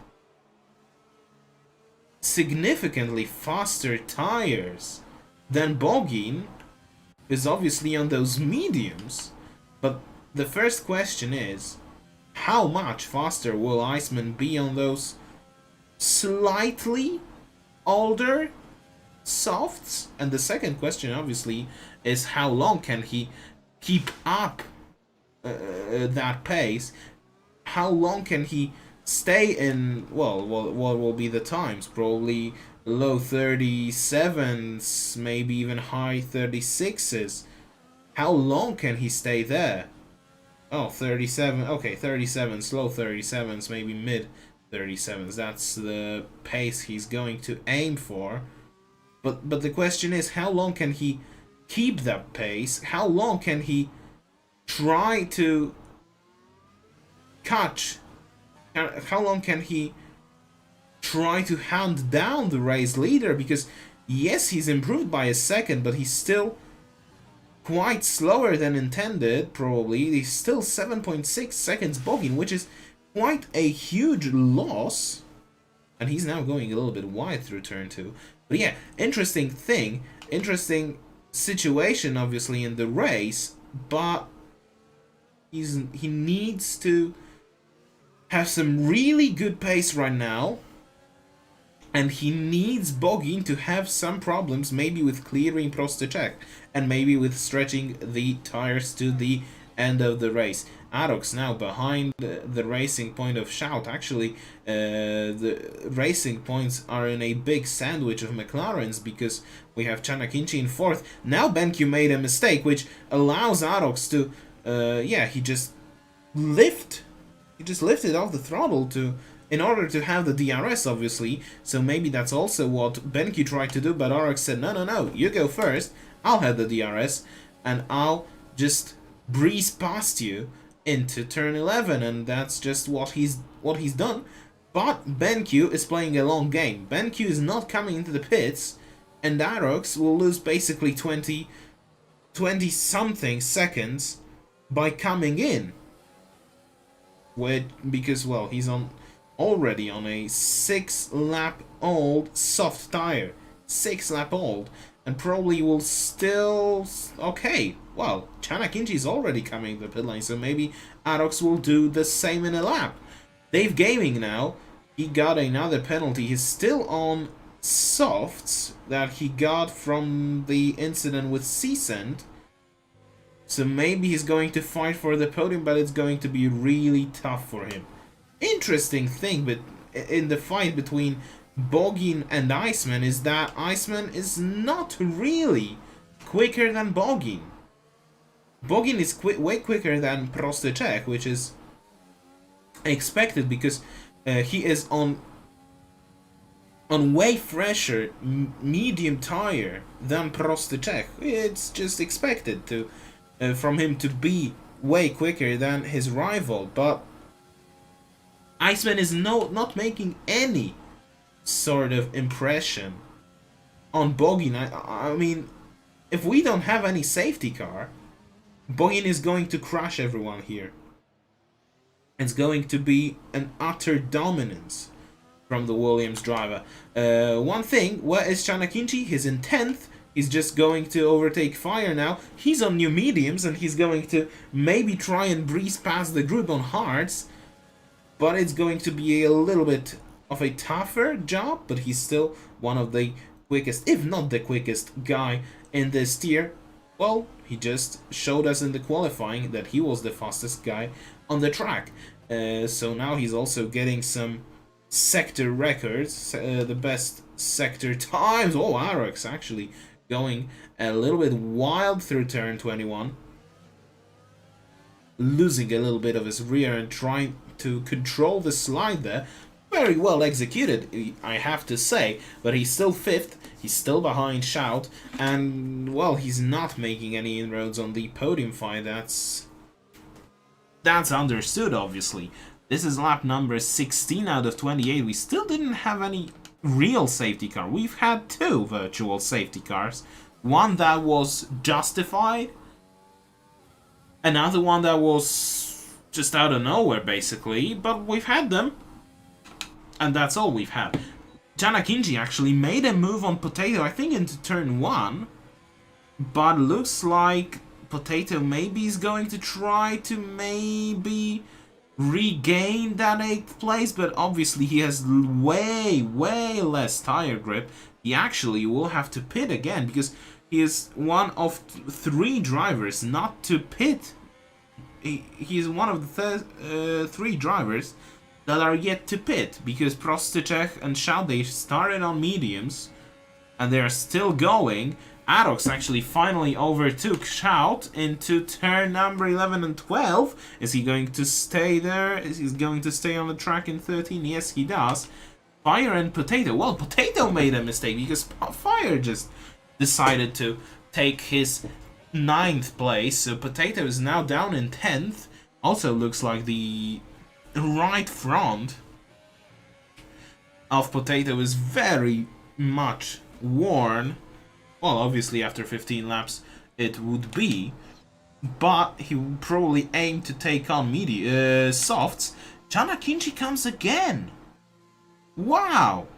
significantly faster tires than Bogin, who's obviously on those mediums. But the first question is, how much faster will Iceman be on those slightly older softs? And the second question obviously is, how long can he keep up that pace? How long can he stay in, well, what will be the times? Probably low 37s, maybe even high 36s. How long can he stay there? Oh, 37, okay, 37s, low 37s, maybe mid 37s. That's the pace he's going to aim for. But the question is, how long can he keep that pace? How long can he try to catch? How long can he try to hand down the race leader? Because yes, he's improved by a second, but he's still quite slower than intended, probably. He's still 7.6 seconds Bogin, which is quite a huge loss. And he's now going a little bit wide through turn 2. But yeah, interesting situation, obviously, in the race, but he needs to have some really good pace right now, and he needs Bogin to have some problems, maybe with clearing Prostacek, and maybe with stretching the tires to the end of the race. Arox now behind the racing point of Shout. Actually, the racing points are in a big sandwich of McLarens, because we have Chanakinchi in 4th. Now BenQ made a mistake, which allows Arox to, he just lifted off the throttle in order to have the DRS, obviously. So maybe that's also what BenQ tried to do, but Arox said, no, you go first, I'll have the DRS, and I'll just breeze past you into turn 11, and that's just what he's done. But BenQ is playing a long game. BenQ is not coming into the pits, and Arox will lose basically 20 something seconds by coming in. because, well, he's already on a 6-lap-old soft tire. 6-lap-old. And probably will still... Okay, well, Chan Akinci is already coming to the pit lane, so maybe Arox will do the same in a lap. Dave Gaming now, he got another penalty. He's still on softs that he got from the incident with Seasend. So maybe he's going to fight for the podium, but it's going to be really tough for him. Interesting thing, but in the fight between Bogin and Iceman is that Iceman is not really quicker than Bogin. Bogin is way quicker than Prosty Czech, which is expected because he is on way fresher medium tire than Prosty Czech. It's just expected to from him to be way quicker than his rival, but Iceman is not making any sort of impression on Bogin. I mean, if we don't have any safety car, Bogin is going to crush everyone here. It's going to be an utter dominance from the Williams driver. One thing, where is Chan Akinci? He's in 10th. He's just going to overtake Fire now. He's on new mediums and he's going to maybe try and breeze past the group on hards. But it's going to be a little bit of a tougher job, but he's still one of the quickest, if not the quickest guy in this tier. Well, he just showed us in the qualifying that he was the fastest guy on the track. So now he's also getting some sector records, the best sector times. Oh, Arox actually going a little bit wild through turn 21. Losing a little bit of his rear and trying to control the slide there. Very well executed, I have to say, but he's still 5th, he's still behind Shout, and, well, he's not making any inroads on the podium fight. That's understood, obviously. This is lap number 16 out of 28. We still didn't have any real safety car. We've had 2 virtual safety cars. One that was justified, another one that was just out of nowhere, basically, but we've had them. And that's all we've had. Chan Akinci actually made a move on Potato, I think into turn 1. But looks like Potato maybe is going to try to maybe regain that 8th place. But obviously he has way less tire grip. He actually will have to pit again because he is one of 3 drivers not to pit. He is one of the 3 drivers that are yet to pit, because Prosty Czech and Shout, they started on mediums and they are still going. Arox actually finally overtook Shout into turn number 11 and 12. Is he going to stay there? Is he going to stay on the track in 13? Yes, he does. Fire and Potato. Well, Potato made a mistake because Fire just decided to take his 9th place. So Potato is now down in 10th. Also looks like the right front of Potato is very much worn. Well, obviously after 15 laps it would be, but he would probably aim to take on softs. Chan Akinci comes again. Wow.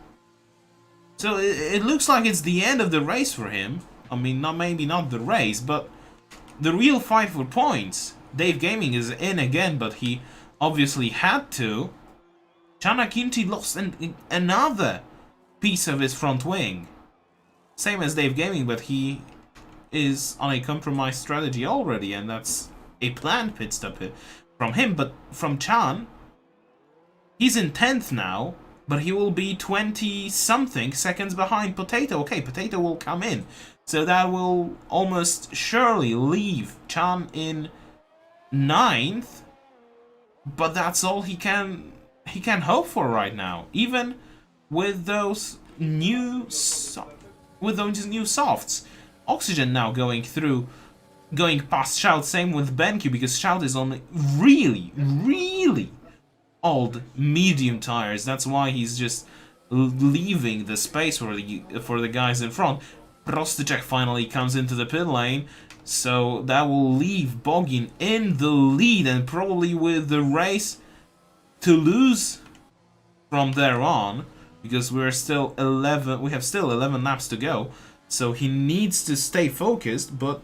So it looks like it's the end of the race for him. I mean, maybe not the race, but the real fight for points. Dave Gaming is in again, but he obviously had to. Chan Akinci lost another piece of his front wing. Same as Dave Gaming, but he is on a compromised strategy already, and that's a planned pit stop from him. But from Chan, he's in 10th now, but he will be 20-something seconds behind Potato. Okay, Potato will come in, so that will almost surely leave Chan in 9th. But that's all he can hope for right now, even with those new softs. Oxygen now going past Shout. Same with BenQ, because Shout is on really old medium tires. That's why he's just leaving the space for the guys in front. Prosty Czech finally comes into the pit lane. So that will leave Bogin in the lead, and probably with the race to lose from there on, because we have still 11 laps to go, so he needs to stay focused, but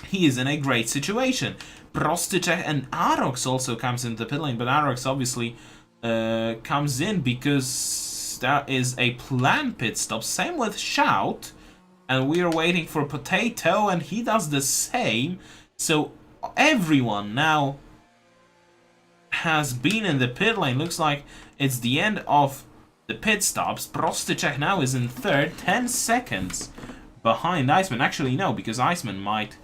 he is in a great situation. Prostychek and Arox also comes into the pit lane, but Arox obviously comes in because that is a planned pit stop. Same with Shout, and we are waiting for Potato, and he does the same. So everyone now has been in the pit lane. Looks like it's the end of the pit stops. Prostychek now is in third, 10 seconds behind Iceman. Actually, no, because Iceman might,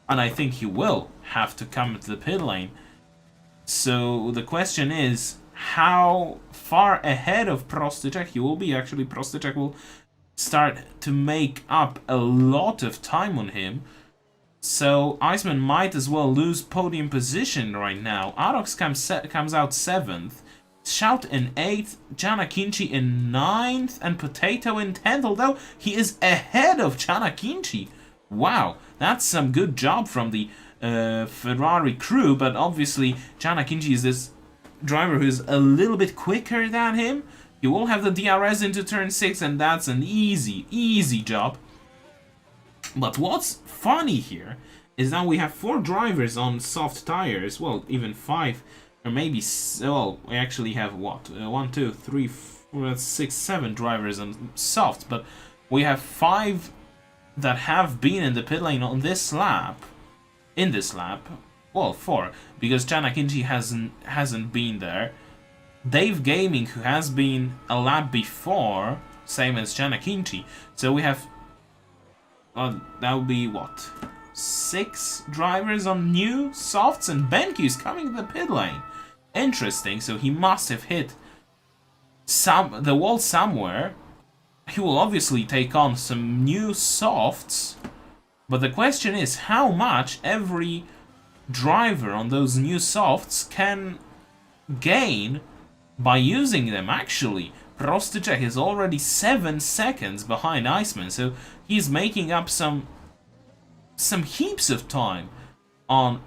and I think he will, have to come to the pit lane. So the question is, how far ahead of Prostychek he will be? Actually, Prostychek will start to make up a lot of time on him. So Iceman might as well lose podium position right now. Arox comes out 7th. Shout in 8th, Janakinchi in 9th, and Potato in 10th, although he is ahead of Janakinchi. Wow, that's some good job from the Ferrari crew, but obviously Janakinchi is this driver who's a little bit quicker than him. He will have the DRS into turn 6, and that's an easy job. But what's funny here is now we have 4 drivers on soft tires, well, even 5, or maybe, well, we actually have what? 1, 2, 3, 4, 6, 7 drivers on soft, but we have 5 that have been in the pit lane on this lap. In this lap, well, 4, because Janakinchi hasn't been there. Dave Gaming, who has been a lap before, same as Janakinchi. So we have, well, that would be what? 6 drivers on new softs, and BenQ's coming to the pit lane. Interesting, so he must have hit the wall somewhere. He will obviously take on some new softs, but the question is how much every driver on those new softs can gain by using them. Actually, Prostychek is already 7 seconds behind Iceman, so he's making up some heaps of time on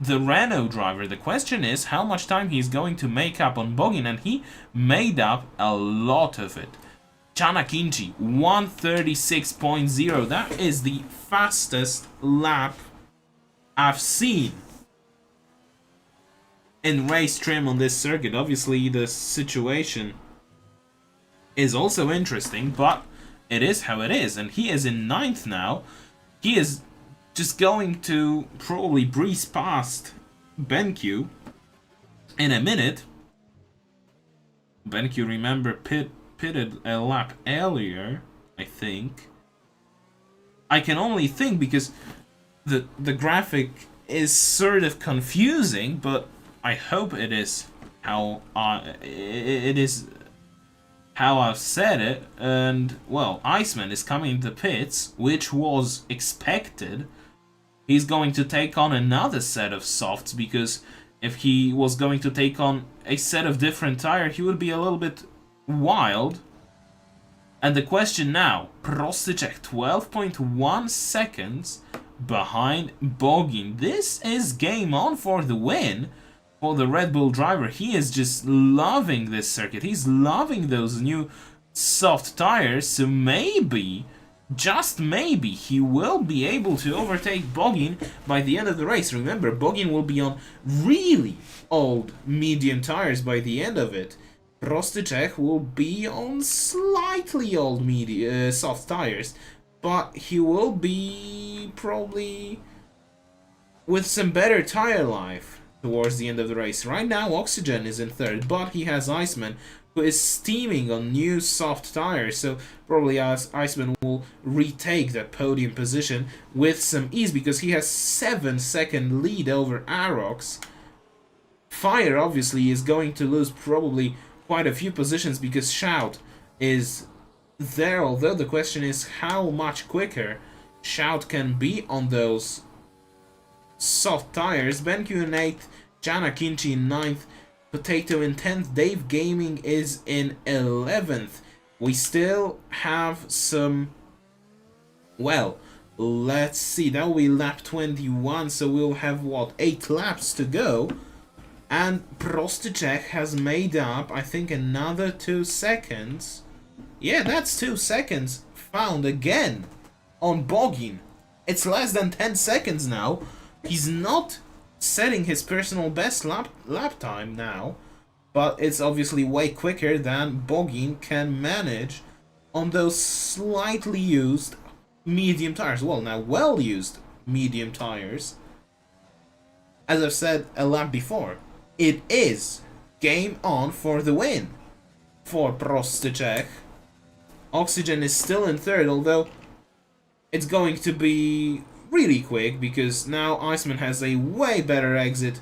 the Renault driver. The question is how much time he's going to make up on Bogin, and he made up a lot of it. Janakinchi, 1:36.0. That is the fastest lap I've seen in race trim on this circuit. Obviously, the situation is also interesting, but it is how it is. And he is in 9th now. He is just going to probably breeze past BenQ in a minute. BenQ, remember, pitted a lap earlier, I think. I can only think because the graphic is sort of confusing, but I hope it is how I've said it. And well, Iceman is coming to pits, which was expected. He's going to take on another set of softs, because if he was going to take on a set of different tire, he would be a little bit wild. And the question now, Prostychek 12.1 seconds behind Bogin. This is game on for the win for the Red Bull driver. He is just loving this circuit. He's loving those new soft tires, so maybe, just maybe, he will be able to overtake Bogin by the end of the race. Remember, Bogin will be on really old medium tires by the end of it. Prostychek will be on slightly old soft tires, but he will be probably with some better tire life towards the end of the race. Right now, Oxygen is in 3rd, but he has Iceman, who is steaming on new soft tires, so probably Iceman will retake that podium position with some ease, because he has 7-second lead over Arox. Fire obviously is going to lose probably quite a few positions because Shout is there, although the question is how much quicker Shout can be on those soft tires. BenQ in 8th, Janakinchi in 9th, Potato in 10th, Dave Gaming is in 11th. We still have some, well, let's see, that will be lap 21, so we'll have, what, 8 laps to go. And Prostacek has made up, I think, another 2 seconds. Yeah, that's 2 seconds found again on Bogin. It's less than 10 seconds now. He's not setting his personal best lap time now, but it's obviously way quicker than Bogin can manage on those slightly used medium tires. Well, now well-used medium tires. As I've said a lap before, it is game on for the win for Prostacek. Oxygen is still in third, although it's going to be really quick because now Iceman has a way better exit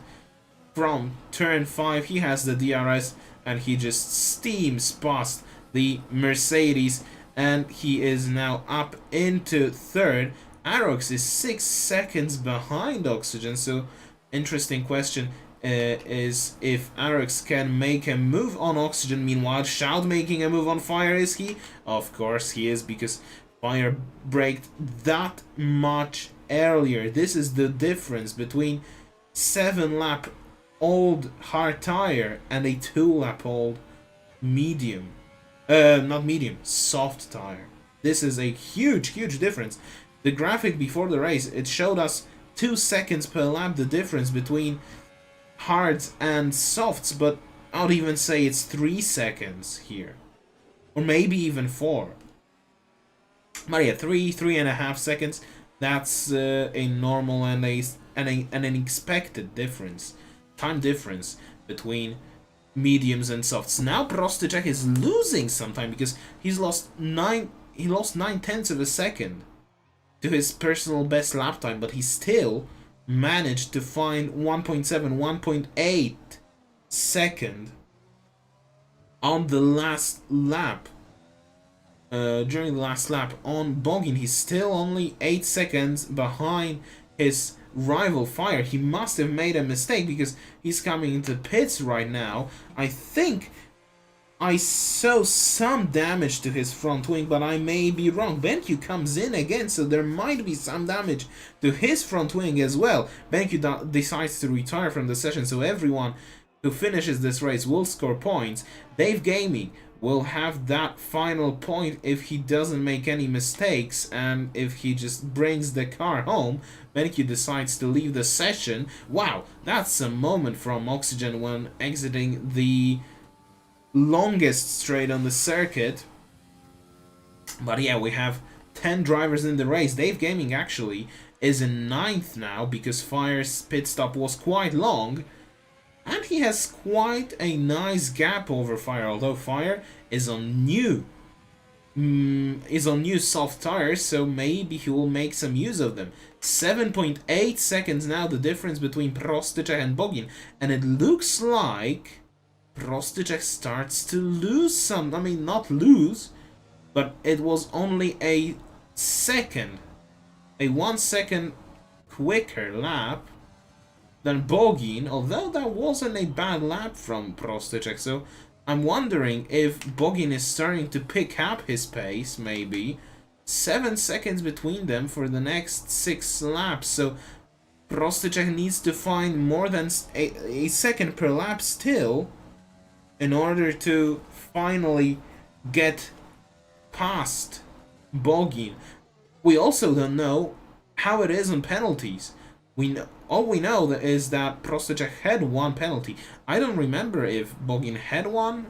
from turn 5. He has the DRS and he just steams past the Mercedes and he is now up into third. Arox is 6 seconds behind Oxygen, so interesting question is if Arox can make a move on Oxygen. Meanwhile, Shout making a move on Fire, is he? Of course he is, because Fire braked that much earlier. This is the difference between 7-lap old hard tire and a 2-lap old medium. Not medium, soft tire. This is a huge difference. The graphic before the race, it showed us 2 seconds per lap the difference between hards and softs, but I would even say it's 3 seconds here. Or maybe even 4. But yeah, 3.5 seconds. That's a normal and an expected difference. Time difference between mediums and softs. Now Prostacek is losing some time because he's lost 9/10 of a second to his personal best lap time, but he still managed to find 1.7, 1.8 second on the last lap. During the last lap on Bogin, he's still only 8 seconds behind his rival Fire. He must have made a mistake because he's coming into pits right now. I think I saw some damage to his front wing, but I may be wrong. BenQ comes in again, so there might be some damage to his front wing as well. BenQ decides to retire from the session, so everyone who finishes this race will score points. Dave Gaming will have that final point if he doesn't make any mistakes and if he just brings the car home. BenQ decides to leave the session. Wow, that's a moment from Oxygen when exiting the longest straight on the circuit. But yeah, we have 10 drivers in the race. Dave Gaming actually is in 9th now because Fire's pit stop was quite long. And he has quite a nice gap over Fire, although Fire is on new soft tires, so maybe he will make some use of them. 7.8 seconds now the difference between Prostacek and Bogin, and it looks like Prostacek starts to lose some. I mean, not lose, but it was only a 1 second quicker lap than Bogin, although that wasn't a bad lap from Prostacek, so I'm wondering if Bogin is starting to pick up his pace, maybe. 7 seconds between them for the next 6 laps, so Prostacek needs to find more than a second per lap still in order to finally get past Bogin. We also don't know how it is on penalties. All we know is that Prostacek had 1 penalty. I don't remember if Bogin had 1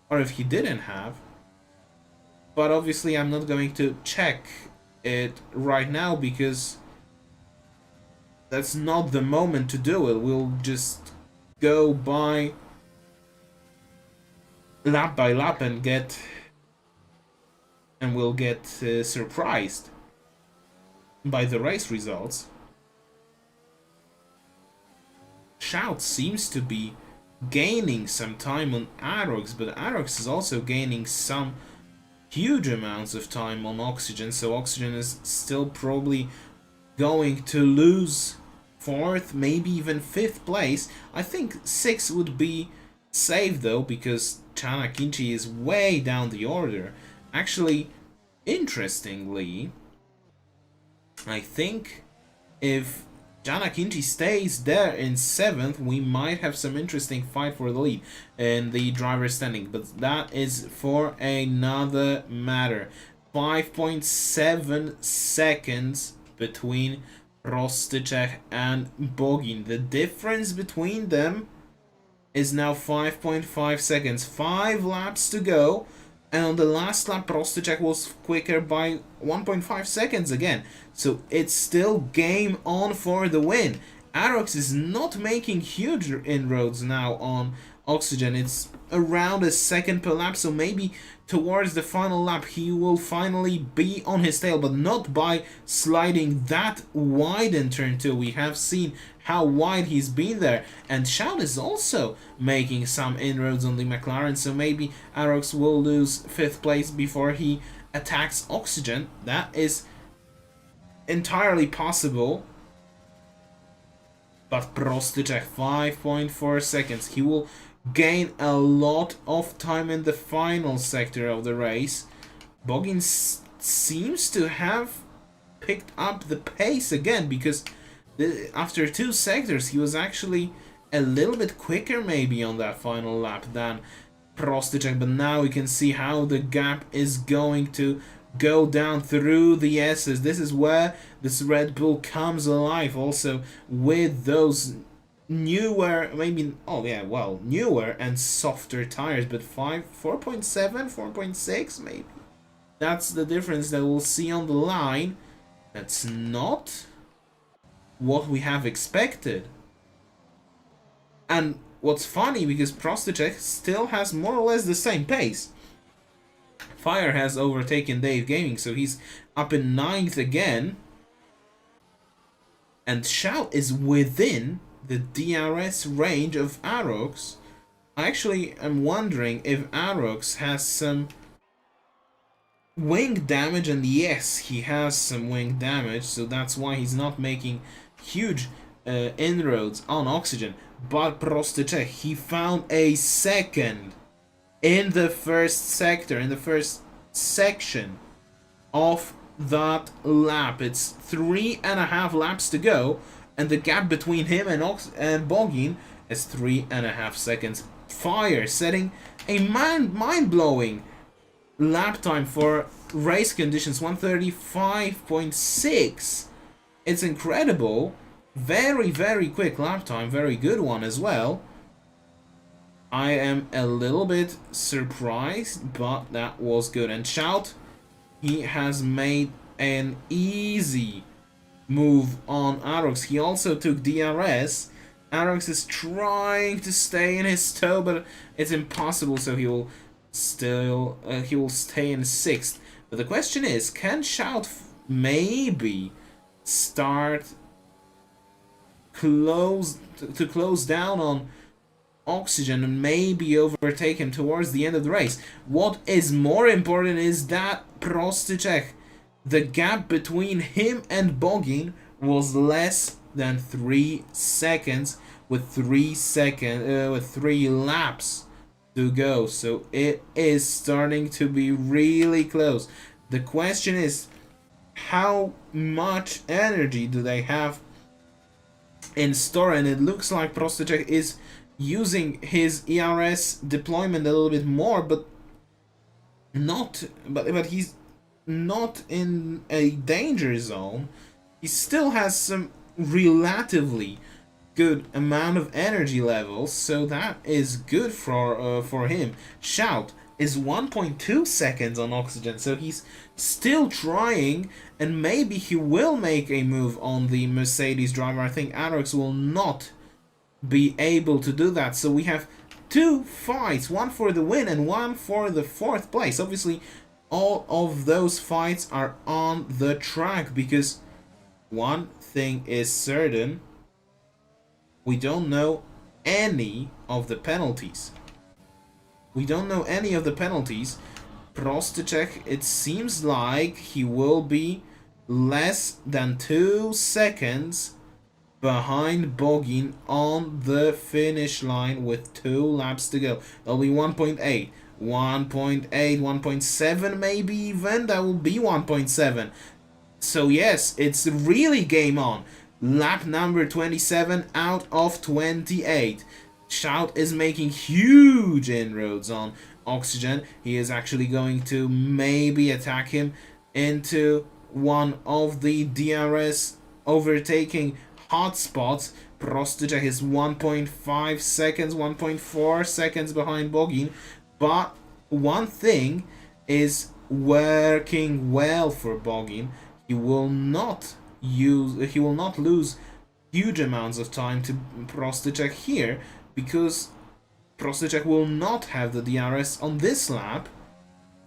or if he didn't have. But obviously I'm not going to check it right now because that's not the moment to do it. We'll just go by lap and we'll get surprised by the race results. Shout seems to be gaining some time on Arox, but Arox is also gaining some huge amounts of time on Oxygen, so Oxygen is still probably going to lose 4th, maybe even 5th place. I think 6th would be safe though, because Chana Kinchi is way down the order. Actually, interestingly, I think if Jan Akinci stays there in 7th. We might have some interesting fight for the lead in the driver's standing, but that is for another matter. 5.7 seconds between Prostyczek and Bogin. The difference between them is now 5.5 seconds. 5 laps to go. And on the last lap, Prostyczek was quicker by 1.5 seconds again. So it's still game on for the win. Arox is not making huge inroads now on Oxygen. It's around a second per lap. So maybe towards the final lap, he will finally be on his tail. But not by sliding that wide in turn 2. We have seen how wide he's been there. And Shout is also making some inroads on the McLaren. So maybe Arox will lose 5th place before he attacks Oxygen. That is entirely possible. But Prostyczek, 5.4 seconds. He will gain a lot of time in the final sector of the race. Bogin seems to have picked up the pace again, because after 2 sectors he was actually a little bit quicker maybe on that final lap than Prostyczek, but now we can see how the gap is going to go down through the S's. This is where this Red Bull comes alive, also with those newer, maybe, oh yeah, well, newer and softer tires, but 4.7, 4.6 maybe. That's the difference that we'll see on the line. That's not what we have expected. And what's funny, because Prostyczek still has more or less the same pace. Fire has overtaken Dave Gaming, so he's up in 9th again. And Shout is within the DRS range of Arox. I actually am wondering if Arox has some wing damage, and yes, he has some wing damage, so that's why he's not making huge inroads on Oxygen. But Prostyczek, he found a second in the first sector, in the first section of that lap. It's 3.5 laps to go, and the gap between him and Bogin is 3.5 seconds. Fire setting a mind-blowing lap time for race conditions, 1:35.6. It's incredible. Very, very quick lap time, very good one as well. I am a little bit surprised, but that was good. And Shout, he has made an easy move on Arox. He also took DRS. Arox is trying to stay in his toe, but it's impossible, so he will stay in 6th. But the question is, can Shout maybe start close down on Oxygen and maybe overtake him towards the end of the race? What is more important is that Prostyczek, the gap between him and Bogin was less than 3 seconds with 3 laps to go. So it is starting to be really close. The question is, how much energy do they have in store? And it looks like Prostyczek is using his ERS deployment a little bit more, but he's not in a danger zone. He still has some relatively good amount of energy levels, so that is good for him. Shout is 1.2 seconds on Oxygen, so he's still trying, and maybe he will make a move on the Mercedes driver. I think Arox will not be able to do that. So we have 2 fights, one for the win and one for the 4th place. Obviously, all of those fights are on the track, because one thing is certain: we don't know any of the penalties. Prostyczek, it seems like he will be less than 2 seconds behind Bogin on the finish line with 2 laps to go. That'll be 1.8, 1.7 maybe even. That will be 1.7. So yes, it's really game on. lap number 27 out of 28. Shout is making huge inroads on Oxygen. He is actually going to maybe attack him into one of the DRS overtaking hotspots. Prostyczek is 1.5 seconds, 1.4 seconds behind Bogin, but one thing is working well for Bogin. He will not lose huge amounts of time to Prostyczek here, because Prostyczek will not have the DRS on this lap.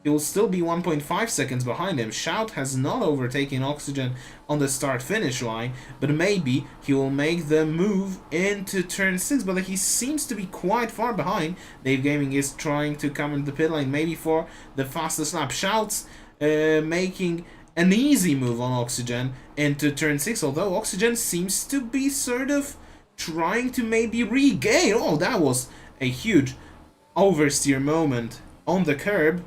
He will still be 1.5 seconds behind him. Shout has not overtaken Oxygen on the start-finish line, but maybe he will make the move into turn 6, but he seems to be quite far behind. Dave Gaming is trying to come into the pit lane, maybe for the fastest lap. Shout's making an easy move on Oxygen into turn 6, although Oxygen seems to be sort of trying to maybe regain. Oh, that was a huge oversteer moment on the curb.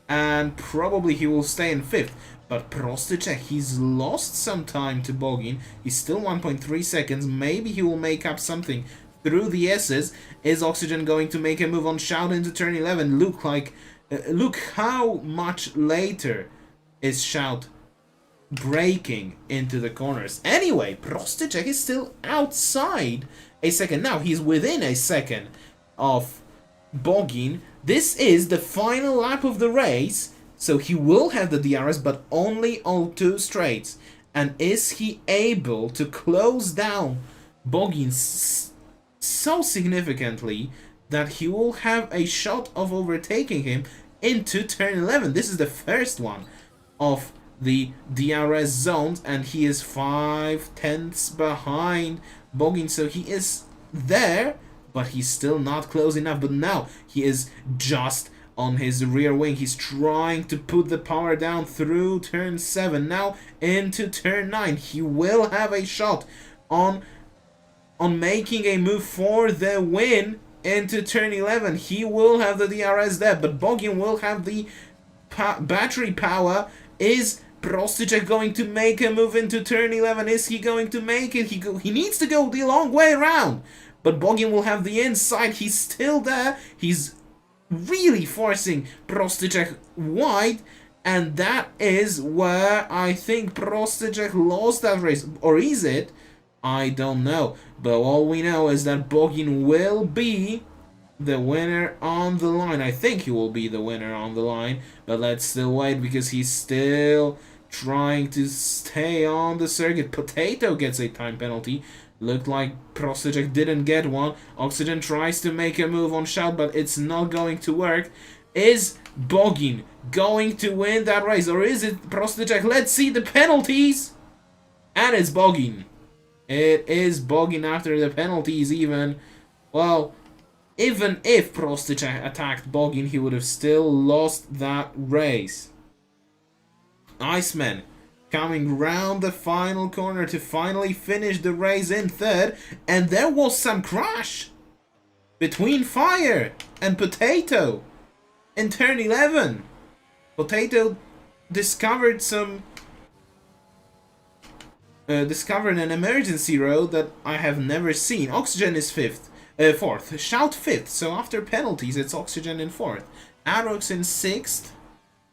And probably he will stay in 5th. But Prostyczek, he's lost some time to Bogin. He's still 1.3 seconds. Maybe he will make up something through the S's. Is Oxygen going to make a move on Shout into turn 11? Look how much later is Shout breaking into the corners. Anyway, Prostyczek is still outside a second. Now he's within a second of Bogin. This is the final lap of the race, so he will have the DRS, but only on 2 straights. And is he able to close down Bogin so significantly that he will have a shot of overtaking him into turn 11? This is the first one of the DRS zones, and he is 5/10 behind Bogin, so he is there, but he's still not close enough. But now he is just on his rear wing. He's trying to put the power down through turn 7. Now into turn 9. He will have a shot on making a move for the win into turn 11. He will have the DRS there, but Bogin will have the battery power. Is Prostyczek going to make a move into turn 11? Is he going to make it? He needs to go the long way around. But Bogin will have the inside. He's still there. He's really forcing Prostyczek wide. And that is where I think Prostyczek lost that race. Or is it? I don't know. But all we know is that Bogin will be the winner on the line. I think he will be the winner on the line. But let's still wait, because he's still trying to stay on the circuit. Potato gets a time penalty. Looked like Prostyczek didn't get one. Oxygen tries to make a move on Shout, but it's not going to work. Is Bogin going to win that race, or is it Prostyczek? Let's see the penalties. And it's Bogin. It is Bogin after the penalties even. Well, even if Prostyczek attacked Bogin, he would have still lost that race. Iceman coming round the final corner to finally finish the race in 3rd, and there was some crash between Fire and Potato in turn 11. Potato discovered an emergency road that I have never seen. Oxygen is 4th, Shout 5th, so after penalties it's Oxygen in 4th, Arox in 6th,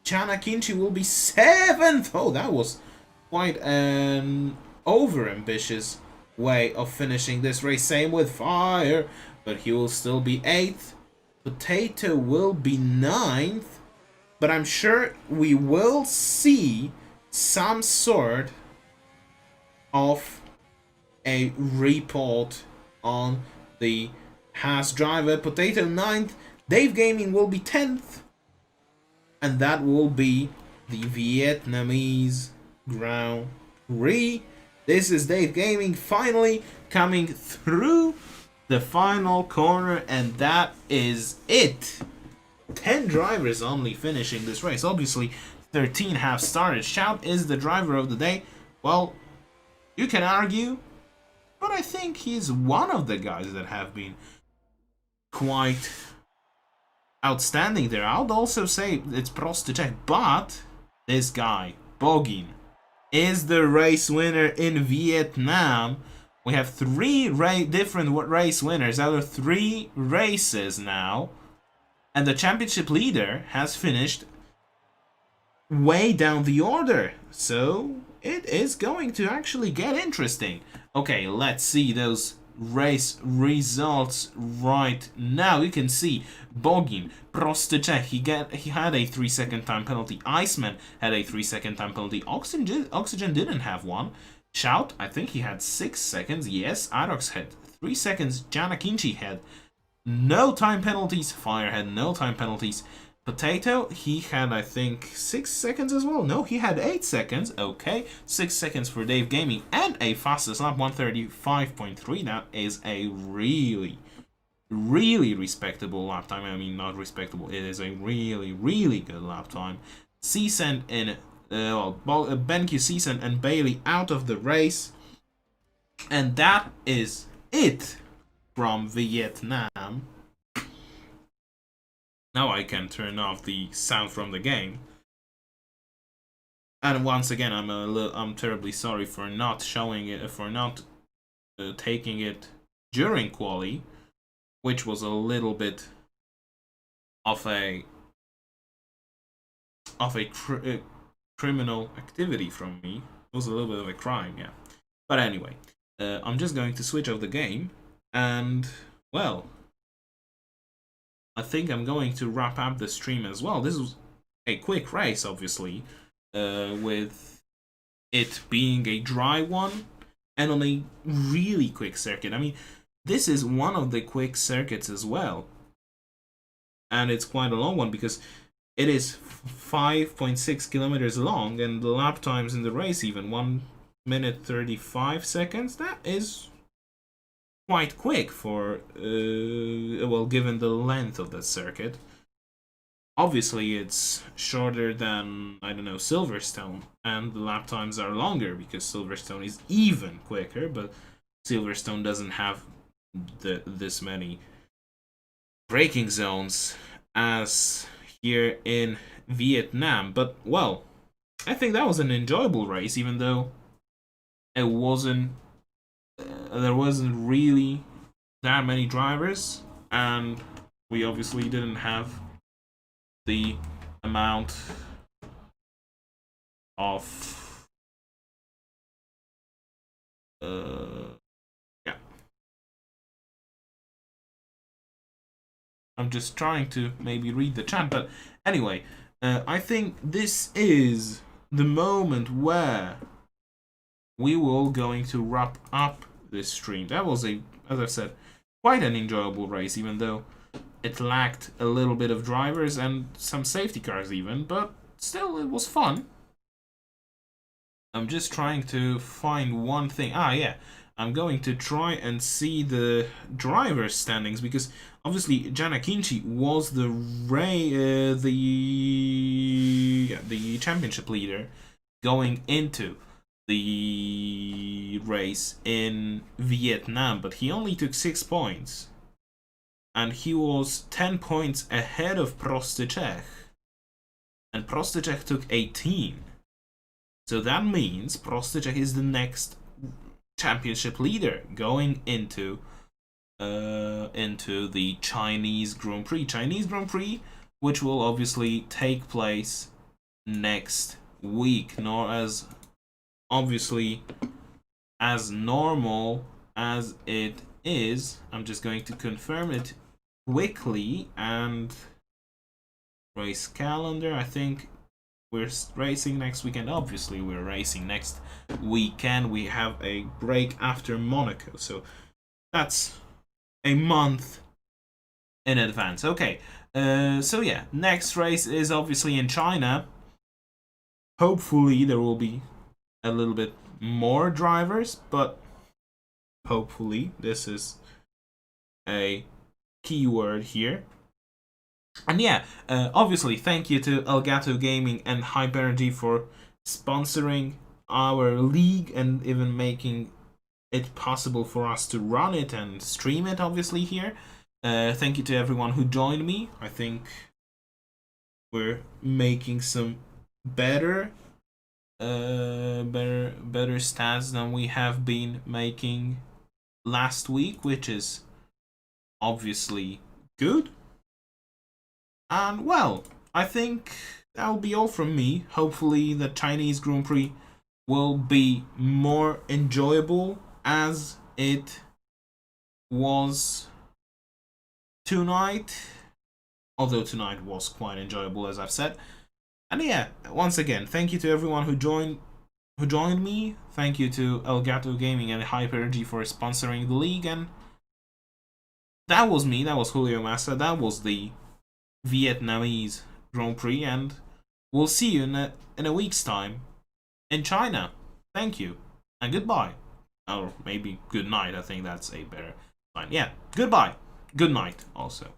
Chana Kinchi will be 7th. Oh, that was quite an over-ambitious way of finishing this race. Same with Fire, but he will still be 8th. Potato will be 9th, but I'm sure we will see some sort of a report on the Haas driver. Potato 9th, Dave Gaming will be 10th, and that will be the Vietnamese Grand Prix. This is Dave Gaming finally coming through the final corner, and that is it. 10 drivers only finishing this race. Obviously 13 have started. Shout is the driver of the day. Well, you can argue, but I think he's one of the guys that have been quite outstanding there. I would also say it's Prostyczek, but this guy, Bogin, is the race winner in Vietnam. We have three different race winners out of 3 races now. And the championship leader has finished way down the order. So it is going to actually get interesting. Okay, let's see those race results right now. You can see Bogin, Prostyczek, he had a 3-second time penalty. Iceman had a 3-second time penalty. Oxygen didn't have one. Shout, I think he had 6 seconds. Yes, Arox had 3 seconds. Janakinchi had no time penalties. Fire had no time penalties. Potato, he had, I think, 6 seconds as well. No, he had 8 seconds. Okay, 6 seconds for Dave Gaming and a fastest lap, 135.3. That is a really respectable lap time. I mean, not respectable. It is a really good lap time. Season in, BenQ, Season, and Bailey out of the race. And that is it from Vietnam. Now I can turn off the sound from the game. And once again, I'm terribly sorry for not showing it, for not taking it during quali, which was a little bit of a criminal activity from me. It was a little bit of a crime, yeah. But anyway, I'm just going to switch off the game, and well, I think I'm going to wrap up the stream as well. This was a quick race, obviously, with it being a dry one and on a really quick circuit. I mean, this is one of the quick circuits as well. And it's quite a long one because it is 5.6 kilometers long, and the lap times in the race even 1 minute 35 seconds. That is quite quick for, well, given the length of that circuit. Obviously, it's shorter than, I don't know, Silverstone, and the lap times are longer because Silverstone is even quicker, but Silverstone doesn't have this many braking zones as here in Vietnam. But, well, I think that was an enjoyable race, even though it wasn't there wasn't really that many drivers, and we obviously didn't have the amount of yeah. I'm just trying to maybe read the chat, but anyway, I think this is the moment where we will going to wrap up this stream. That was as I've said, quite an enjoyable race, even though it lacked a little bit of drivers and some safety cars even, but still it was fun. I'm just trying to find one thing. Yeah, I'm going to try and see the driver standings, because obviously Janakinchi was the championship leader going into the race in Vietnam, but he only took 6 points, and he was 10 points ahead of Prostyczek, and Prostyczek took 18. So that means Prostyczek is the next championship leader going into the Chinese Grand Prix, which will obviously take place next week, nor as obviously as normal as it is. I'm just going to confirm it quickly. And race calendar, I think we're racing next weekend. Obviously we're racing next weekend. We have a break after Monaco, so that's a month in advance. Okay, so yeah, next race is obviously in China. Hopefully there will be a little bit more drivers, but hopefully, this is a keyword here. And yeah, obviously thank you to Elgato Gaming and Hyperenergy for sponsoring our league and even making it possible for us to run it and stream it, obviously, here. Thank you to everyone who joined me. I think we're making some better better stats than we have been making last week, which is obviously good. And well, I think that'll be all from me. Hopefully the Chinese Grand Prix will be more enjoyable as it was tonight, although tonight was quite enjoyable, as I've said. And yeah, once again, thank you to everyone who joined me. Thank you to Elgato Gaming and Hyper-G for sponsoring the league. And that was me, that was Julio Massa, that was the Vietnamese Grand Prix, and we'll see you in a week's time in China. Thank you, and goodbye. Or maybe good night, I think that's a better line. Yeah, goodbye. Good night also.